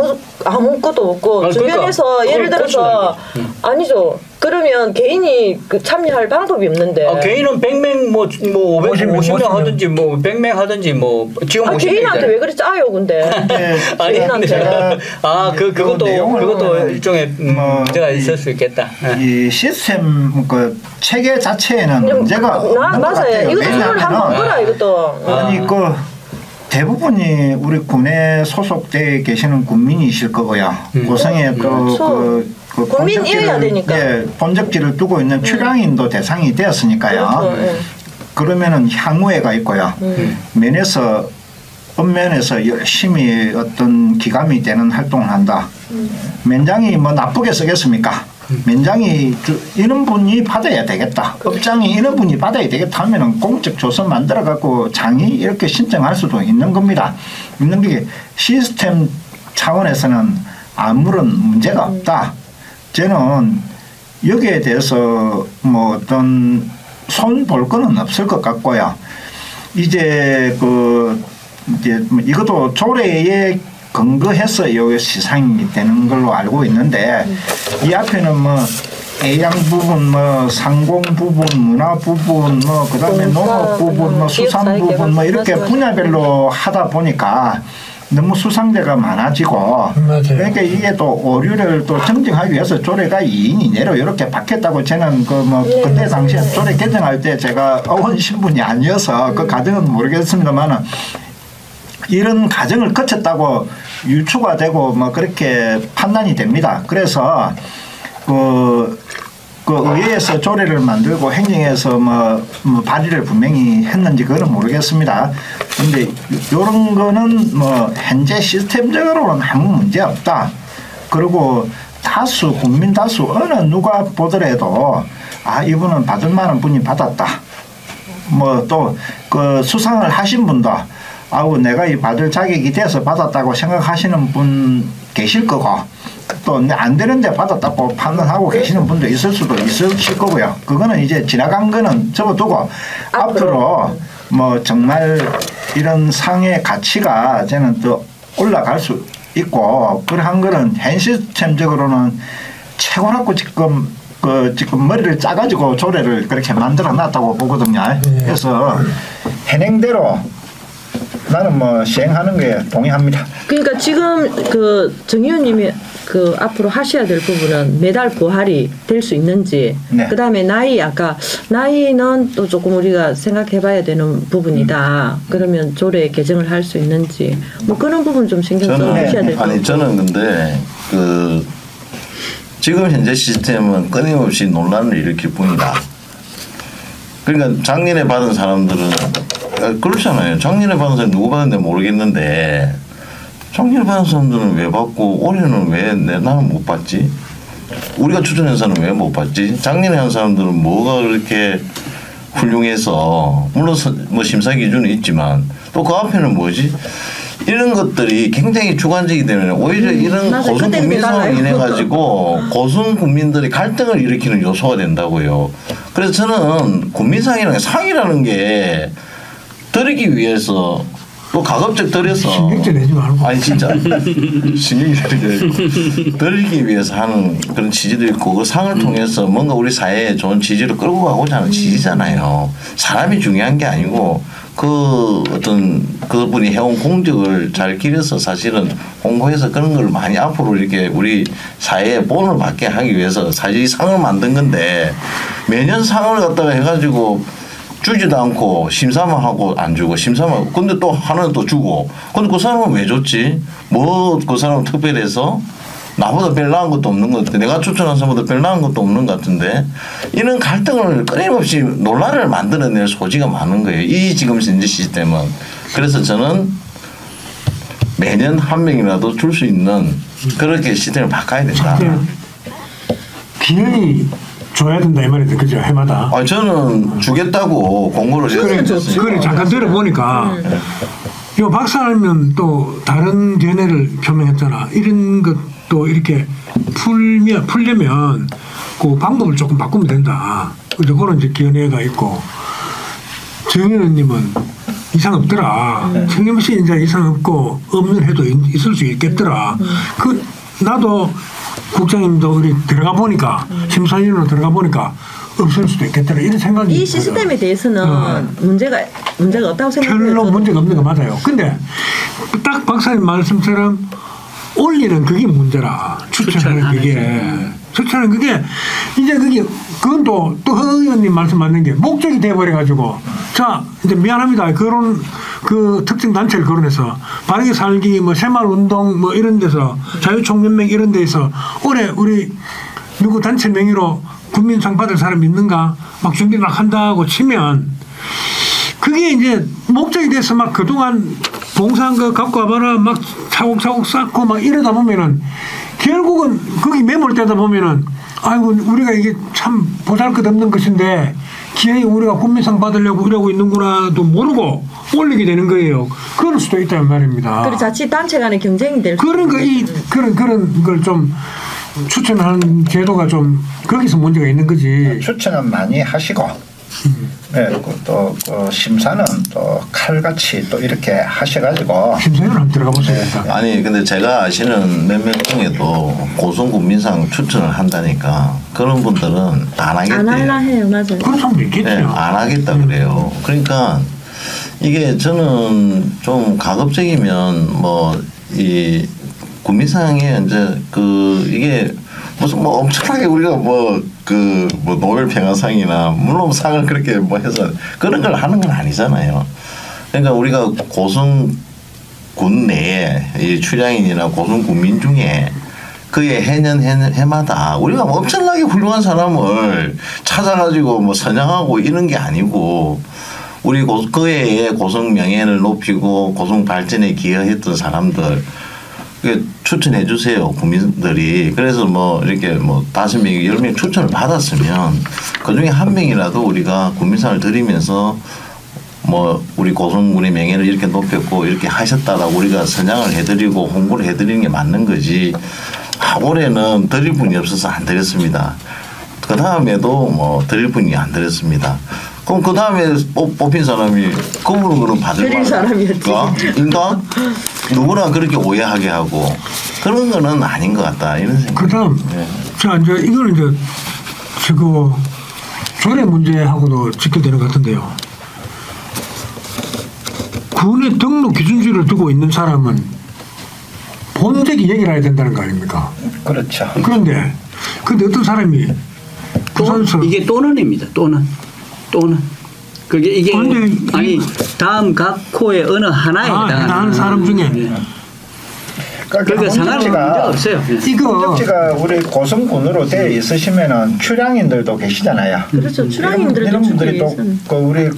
아무것도 없고 주변에서 그러니까, 예를 들어서 아니죠. 그러면 개인이 참여할 방법이 없는데. 개인은 100명 뭐 50명 하든지 뭐 100명 하든지 뭐 지금 50명. 개인한테 왜 그리 짜요 근데. 개인한테. 그것도 일종의 문제가 있을 수 있겠다. 이 시스템 그 체계 자체에는 문제가 없는 것 같아요. 이것도 손을 한번 보라 이것도. 아니 그 대부분이 우리 군에 소속돼 계시는 군민이실 거고요. 고성에 그 군민이어야 되니까. 예, 본적지를 두고 있는 출향인도 대상이 되었으니까요. 그렇죠. 그러면은 향후회가 있고요. 면에서 읍면에서 열심히 어떤 기감이 되는 활동을 한다. 면장이 뭐 나쁘게 쓰겠습니까? 면장이 이런 분이 받아야 되겠다. 업장이 이런 분이 받아야 되겠다 하면은 공적 조서 만들어 갖고 장이 이렇게 신청할 수도 있는 겁니다. 있는 게 시스템 차원에서는 아무런 문제가 없다. 저는 여기에 대해서 뭐 어떤 손 볼 거는 없을 것 같고요. 이제 이것도 조례에 근거해서 요 시상이 되는 걸로 알고 있는데 이 앞에는 뭐 애양 부분, 뭐 상공 부분, 문화 부분, 뭐 그다음에 농업 부분, 뭐 수산 부분, 뭐 이렇게 분야별로 하다 보니까 너무 수상자가 많아지고 그러니까 이게 또 오류를 또 정정하기 위해서 조례가 2인 이내로 이렇게 바뀌었다고 저는 그때 당시에 조례 개정할 때 제가 어원 신분이 아니어서 그 과정은 모르겠습니다만은 이런 과정을 거쳤다고 유추가 되고 뭐 그렇게 판단이 됩니다. 그래서 그 의회에서 조례를 만들고 행정에서 뭐 발의를 분명히 했는지 그거는 모르겠습니다. 그런데 이런 거는 뭐 현재 시스템적으로는 아무 문제 없다. 그리고 국민 다수 어느 누가 보더라도 이분은 받을 만한 분이 받았다. 뭐 또 그 수상을 하신 분도 내가 이 받을 자격이 돼서 받았다고 생각하시는 분 계실 거고 또 안 되는데 받았다고 판단하고 계시는 분도 있을 수도 있으실 거고요. 그거는 이제 지나간 거는 접어두고 앞으로 뭐 정말 이런 상의 가치가 저는 더 올라갈 수 있고 그러한 거는 현 시스템적으로는 최고라고 지금 그 지금 머리를 짜가지고 조례를 그렇게 만들어 놨다고 보거든요. 그래서 현행대로 나는 뭐 시행하는 게 동의합니다. 그러니까 지금 그 정 의원님이 그 앞으로 하셔야 될 부분은 매달 부활이 될 수 있는지, 네. 그다음에 아까 나이는 또 조금 우리가 생각해봐야 되는 부분이다. 그러면 조례 개정을 할 수 있는지 뭐 그런 부분 좀 신경 써주셔야 될 것 같아요. 아니 저는 근데 그 지금 현재 시스템은 끊임없이 논란을 일으킬 뿐이다. 그러니까 작년에 받은 사람들은 그렇잖아요. 작년에 받은 사람 누구 받았는지 모르겠는데 작년에 받은 사람들은 왜 받고 올해는 왜 나는 못 받지? 우리가 추천한 사람은 왜 못 받지? 작년에 한 사람들은 뭐가 그렇게 훌륭해서 물론 뭐 심사 기준은 있지만 또 그 앞에는 뭐지? 이런 것들이 굉장히 주관적이기 때문에 오히려 이런 고성 국민성을 인해 가지고 고성 국민들이 갈등을 일으키는 요소가 된다고요. 그래서 저는 국민상이라는 상이라는 게 드리기 위해서 또 가급적 드려서 신경질 내지 말고. 아니 진짜 신경이 드리기 위해서 하는 그런 취지도 있고 그 상을 통해서 뭔가 우리 사회에 좋은 지지를 끌고 가고자 하는 지지잖아요. 사람이 중요한 게 아니고 그 어떤 그분이 해온 공적을 잘 기려서 사실은 홍보해서 그런 걸 많이 앞으로 이렇게 우리 사회에 본을 받게 하기 위해서 사실 이 상을 만든 건데 매년 상을 갖다가 해가지고 주지도 않고 심사만 하고 안 주고 심사만 하고 근데 또 하나는 또 주고 근데 그 사람은 왜 줬지? 뭐 그 사람은 특별해서 나보다 별 나은 것도 없는 것 같아. 내가 추천한 사람보다 별 나은 것도 없는 것 같은데 이런 갈등을 끊임없이 논란을 만들어낼 소지가 많은 거예요. 이 지금 현재 시스템은. 그래서 저는 매년 한 명이라도 줄 수 있는 그렇게 시스템을 바꿔야 된다. 기회이 줘야 된다 이 말이죠. 그죠? 해마다. 아니 저는 주겠다고 공고를 했어요. 그래 잠깐 들어보니까 요 박사님은 또 다른 견해를 표명했잖아. 이런 것도 이렇게 풀려면 그 방법을 조금 바꾸면 된다. 그런 이제 견해가 있고 정 의원님은 이상 없더라. 틀림없이 이제 이상 없고 없는 해도 있을 수 있겠더라. 그 나도 국장님도 우리 들어가 보니까 심사위원으로 들어가 보니까 없을 수도 있겠더라 이런 생각이 이 시스템에 대해서는 문제가 없다고 생각해요. 별로 문제가 없는 거 맞아요. 근데 딱 박사님 말씀처럼 올리는 그게 문제라. 추천하는 그게. 추천은 그게 이제 그건 또 허 의원님 말씀 맞는 게 목적이 돼버려가지고 자 이제 미안합니다. 그런 그 특정 단체를 거론해서 바르게 살기 뭐 새마을운동 뭐 이런 데서 자유총연맹 이런 데서 올해 우리 누구 단체 명의로 국민상 받을 사람 있는가 막 준비 막 한다고 치면 그게 이제 목적이 돼서 막 그동안 봉사한 거 갖고 와봐라 막 차곡차곡 쌓고 막 이러다 보면은 결국은 거기 매몰되다 보면은 아이고 우리가 이게 참 보잘것없는 것인데 기왕에 우리가 국민상 받으려고 이러고 있는구나도 모르고 올리게 되는 거예요. 그럴 수도 있다는 말입니다. 그리고 자치단체 간의 경쟁이 될 수 그러니까 그런 걸 좀 추천하는 제도가 좀 거기서 문제가 있는 거지. 추천은 많이 하시고 네, 또 심사는 또 칼같이 또 이렇게 하셔가지고 심사위원 한번 들어가 보세요. 아니 근데 제가 아시는 몇 명 중에도 고성국민상 추천을 한다니까 그런 분들은 안 하겠대요. 안 할라 해요. 맞아요. 그런 사람도 있겠죠. 네, 안 하겠다 그래요. 그러니까 이게 저는 좀 가급적이면 뭐 이 국민상에 이제 이게 무슨 뭐 엄청나게 우리가 뭐 노벨 평화상이나 물론 상을 그렇게 뭐 해서 그런 걸 하는 건 아니잖아요. 그러니까 우리가 고성군 내에 이 출향인이나 고성군민 중에 그의 해마다 우리가 뭐 엄청나게 훌륭한 사람을 찾아가지고 뭐 선양하고 이런 게 아니고 우리 그의 고성 명예를 높이고 고성 발전에 기여했던 사람들 추천해 주세요 국민들이. 그래서 뭐 이렇게 뭐 5명, 10명 추천을 받았으면 그 중에 한 명이라도 우리가 국민상을 드리면서 뭐 우리 고성군의 명예를 이렇게 높였고 이렇게 하셨다라고 우리가 선양을 해드리고 홍보를 해드리는 게 맞는 거지. 올해는 드릴 분이 없어서 안 드렸습니다. 그 다음에도 뭐 드릴 분이 안 드렸습니다. 그럼 그 다음에 뽑힌 사람이 그분은 그럼 받을 드릴 사람이었지. 인가? 누구나 그렇게 오해하게 하고 그런 거는 아닌 것 같다 이런 생각. 그다음 자 이제 이거는 이제 지금 조례 문제하고도 직결되는 것 같은데요. 군의 등록 기준지를 두고 있는 사람은 본색이 얘기를 해야 된다는 거 아닙니까? 그렇죠. 그런데 어떤 사람이 부산서 이게 또는입니다. 또는 그게 이게 아니 다음 각 코의 어느 하나에 해당하는 사람 중에 그러니까 상관은 문제가 없어요. 목적지가 우리 고성군으로 되어 있으시면은 출향인들도 계시잖아요. 그렇죠. 출향인들도 이런 분들이 또 그 우리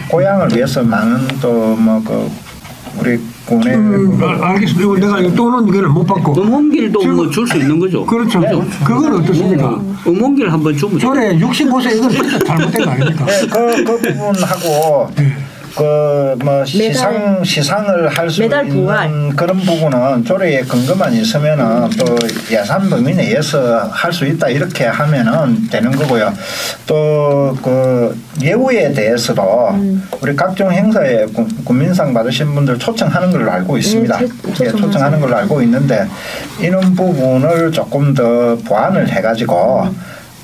고향을 위해서 많은 또 뭐 그 우리 군의 알겠습니다. 내가 또는 이거를 못 받고 음원길도 뭐 줄 수 있는 거죠. 그렇죠. 그건 어떻습니까? 음원길 한번 주면 조례 65세 이건 진짜 잘못된 거 아닙니까? 네, 그 부분하고 그 뭐 시상을 할 수 있는 부활. 그런 부분은 조례에 근거만 있으면은 또 예산 범위 내에서 할 수 있다 이렇게 하면은 되는 거고요. 또 그 예우에 대해서도 우리 각종 행사에 군민상 받으신 분들 초청하는 걸로 알고 있습니다. 초청하는 걸로 알고 있는데 이런 부분을 조금 더 보완을 해가지고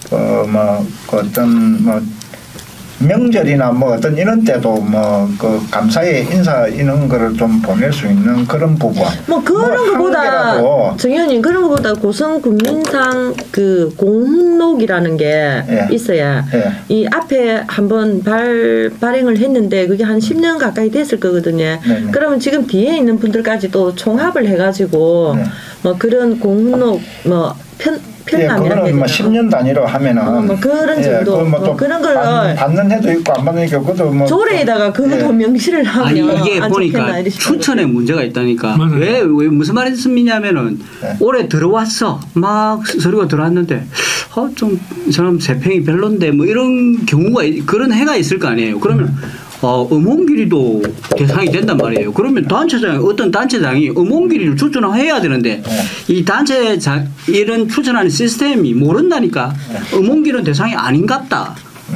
뭐 어떤 뭐 명절이나 뭐 어떤 이런 때도 뭐 그 감사의 인사 이런 거를 좀 보낼 수 있는 그런 부분. 뭐 그런 거보다 정 의원님 그런 거보다 고성 군민상 그 공록이라는 게 있어야 이 앞에 한번 발행을 했는데 그게 한 10년 가까이 됐을 거거든요. 그러면 지금 뒤에 있는 분들까지도 총합을 해가지고 뭐 그런 공록 뭐 그거는 뭐 10년 단위로 하면은 뭐 그런 정도 뭐 그런 걸 받는 해도 있고 안 받는 해도 그것도 뭐 조례에다가 그거 명시를 하면 아니 이게 보니까 추천에 문제가 있다니까. 왜 무슨 말씀이냐면은 올해 들어왔어 막 서류가 들어왔는데 좀 저는 세평이 별론데 뭐 이런 경우가 그런 해가 있을 거 아니에요. 그러면 음원길이도 대상이 된단 말이에요. 그러면 어떤 단체장이 음원길이를 추천해야 되는데 이 단체장 이런 추천하는 시스템이 모른다니까 음원길은 대상이 아닌갑다.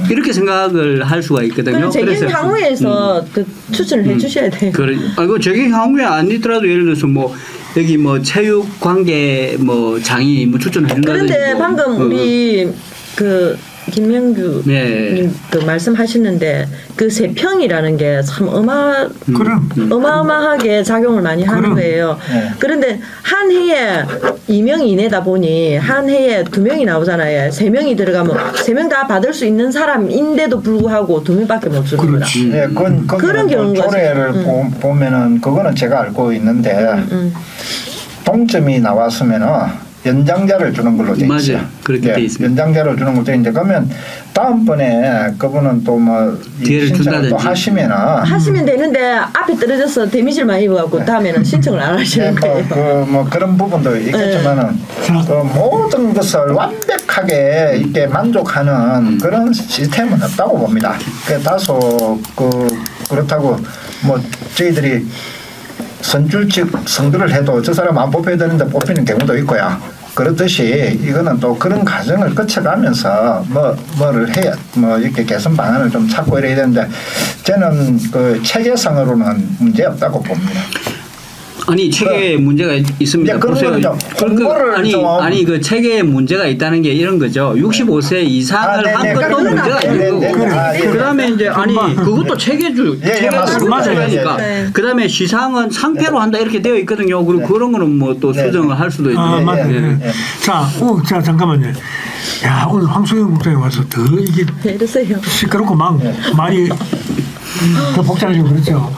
이렇게 생각을 할 수가 있거든요. 그래서 재경향후에서 그 추천을 해주셔야 돼요. 그 재경향후에 아니더라도 예를 들어서 뭐 여기 뭐 체육 관계 뭐 장이 뭐 추천해준다든지. 그런데 방금 우리 그 김명규 님 그 말씀하시는데 그 세평이라는 게 참 어마어마하게 작용을 많이 하는 거예요. 그런데 한 해에 2명 이내다 보니 한 해에 2명이 나오잖아요. 3명이 들어가면 3명 다 받을 수 있는 사람인데도 불구하고 2명밖에 못 주는 거라. 그런 경우가 조례를 보면은 그거는 제가 알고 있는데 동점이 나왔으면은 연장자를 주는 걸로 돼 있어요. 맞아요. 그렇게 돼 있습니다. 연장자를 주는 걸로 돼 있는데 그러면 다음번에 그분은 또 뭐 신청을 또 하시면 되는데 앞에 떨어져서 데미지를 많이 입어갖고 다음에는 신청을 안 하시는 거예요. 뭐 그런 부분도 있겠지만은 그 모든 것을 완벽하게 이렇게 만족하는 그런 시스템은 없다고 봅니다. 다소 그렇다고 뭐 저희들이 선출직 선거를 해도 저 사람 안 뽑혀야 되는데 뽑히는 경우도 있고요. 그렇듯이 이거는 또 그런 과정을 거쳐가면서 뭐를 해야 뭐 이렇게 개선 방안을 좀 찾고 이래야 되는데 저는 그 체계상으로는 문제 없다고 봅니다. 아니 체계에 문제가 있습니다. 보세요. 아니 그 체계에 문제가 있다는 게 이런 거죠. 65세 이상을 한 것도 문제가 있는 거고. 그다음에 이제 그것도 체계주 맞으니까. 그다음에 시상은 상패로 한다 이렇게 되어 있거든요. 그리고 그런 거는 뭐 또 수정을 할 수도 있고. 자 잠깐만요. 야 오늘 황수영 국장이 와서 더 이게 시끄럽고 막 말이 더 복잡해지고 그렇죠.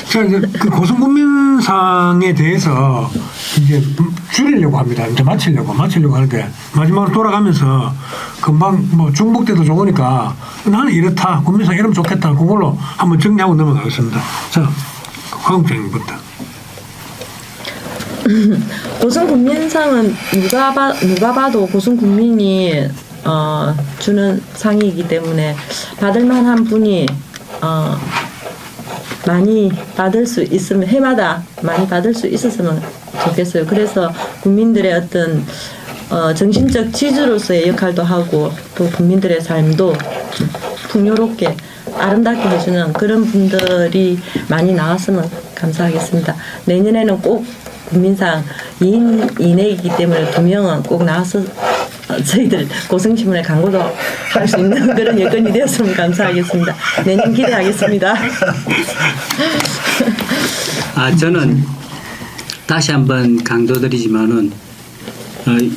자 이제 그 고성군민상에 대해서 이제 줄이려고 합니다. 이제 마치려고 하는데 마지막으로 돌아가면서 금방 뭐 중복 때도 좋으니까 나는 이렇다 군민상 이러면 좋겠다 그걸로 한번 정리하고 넘어가겠습니다. 자 황 국장님부터. 고성군민상은 누가 봐도 고성군민이 주는 상이기 때문에 받을 만한 분이 많이 받을 수 있으면 해마다 많이 받을 수 있었으면 좋겠어요. 그래서 국민들의 어떤 정신적 지주로서의 역할도 하고 또 국민들의 삶도 풍요롭게 아름답게 해주는 그런 분들이 많이 나왔으면 감사하겠습니다. 내년에는 꼭 국민상 2인 이내이기 때문에 2명은 꼭 나와서 저희들 고성신문에 광고도 할 수 있는 그런 여건이 되었으면 감사하겠습니다. 내년 기대하겠습니다. 저는 다시 한번 강조드리지만은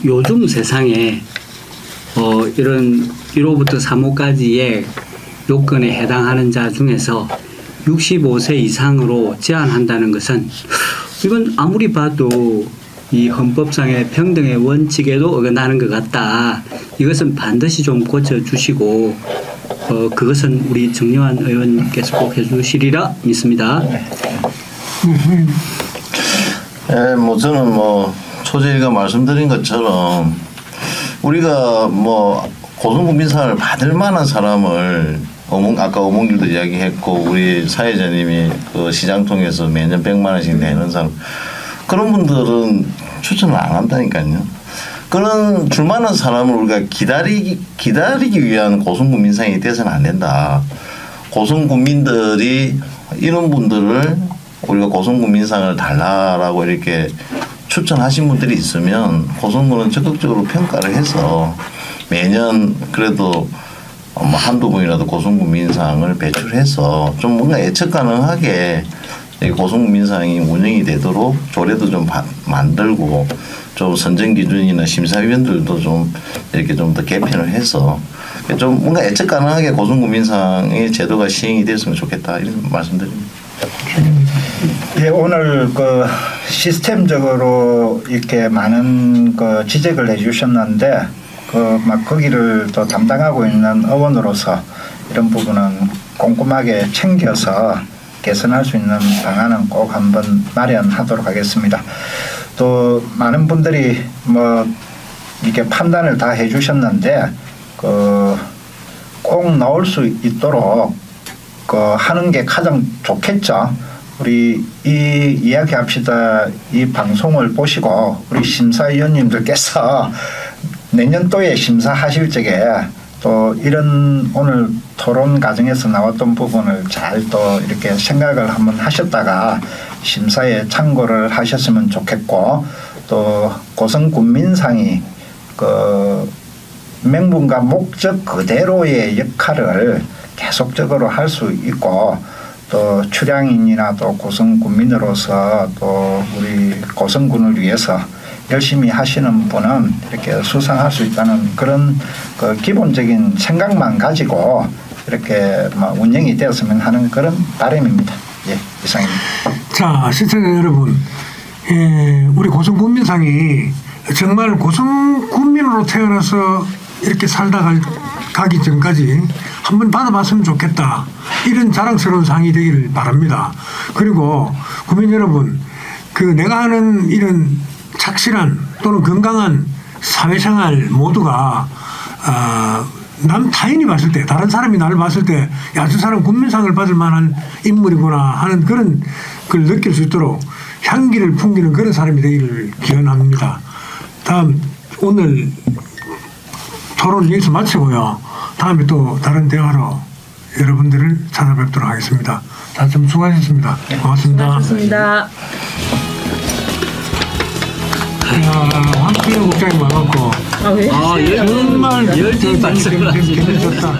요즘 세상에 이런 1호부터 3호까지의 요건에 해당하는 자 중에서 65세 이상으로 제한한다는 것은 이건 아무리 봐도 이 헌법상의 평등의 원칙에도 어긋나는 것 같다. 이것은 반드시 좀 고쳐주시고 그것은 우리 정영환 의원께서 꼭 해주시리라 믿습니다. 뭐 저는 초재가 말씀드린 것처럼 우리가 고성국민상을 받을 만한 사람을 아까 어몽길도 이야기했고 우리 사회자님이 그 시장 통해서 매년 100만 원씩 내는 사람 그런 분들은 추천을 안 한다니까요. 그런 줄만한 사람을 우리가 기다리기 위한 고성국민상이 돼서는 안 된다. 고성국민들이 이런 분들을 우리가 고성국민상을 달라라고 이렇게 추천하신 분들이 있으면 고성군은 적극적으로 평가를 해서 매년 그래도 한두 분이라도 고성국민상을 배출해서 좀 뭔가 예측 가능하게 고성국민상이 운영이 되도록 조례도 좀 만들고 좀 선정 기준이나 심사위원들도 좀 이렇게 좀 더 개편을 해서 좀 뭔가 예측 가능하게 고성국민상의 제도가 시행이 됐으면 좋겠다 이런 말씀드립니다. 예, 오늘 그 시스템적으로 이렇게 많은 그 지적을 해주셨는데 막 거기를 또 담당하고 있는 의원으로서 이런 부분은 꼼꼼하게 챙겨서 개선할 수 있는 방안은 꼭 한번 마련하도록 하겠습니다. 또 많은 분들이 이렇게 판단을 다 해주셨는데 꼭 나올 수 있도록 하는 게 가장 좋겠죠. 우리 이 이야기합시다 이 방송을 보시고 우리 심사위원님들께서 내년도에 심사하실 적에 또 이런 오늘 토론 과정에서 나왔던 부분을 잘 또 이렇게 생각을 한번 하셨다가 심사에 참고를 하셨으면 좋겠고 또 고성군민상이 명분과 목적 그대로의 역할을 계속적으로 할 수 있고 또 출향인이나 또 고성군민으로서 또 우리 고성군을 위해서 열심히 하시는 분은 이렇게 수상할 수 있다는 그런 기본적인 생각만 가지고 이렇게 운영이 되었으면 하는 그런 바람입니다. 예, 이상입니다. 자, 시청자 여러분, 우리 고성군민상이 정말 고성군민으로 태어나서 이렇게 살다 가기 전까지 한번 받아봤으면 좋겠다. 이런 자랑스러운 상이 되기를 바랍니다. 그리고 국민 여러분, 내가 하는 이런 착실한 또는 건강한 사회생활 모두가 남 타인이 봤을 때 다른 사람이 나를 봤을 때 야, 저 사람 국민상을 받을 만한 인물이구나 하는 그런 걸 느낄 수 있도록 향기를 풍기는 그런 사람이 되기를 기원합니다. 다음 오늘 토론을 여기서 마치고요. 다음에 또 다른 대화로 여러분들을 찾아뵙도록 하겠습니다. 다들 수고하셨습니다. 고맙습니다. 수고하셨습니다. 황수영 국장님 와갖고 왜? 정말 열띤 말씀을 하시네. 재밌었다.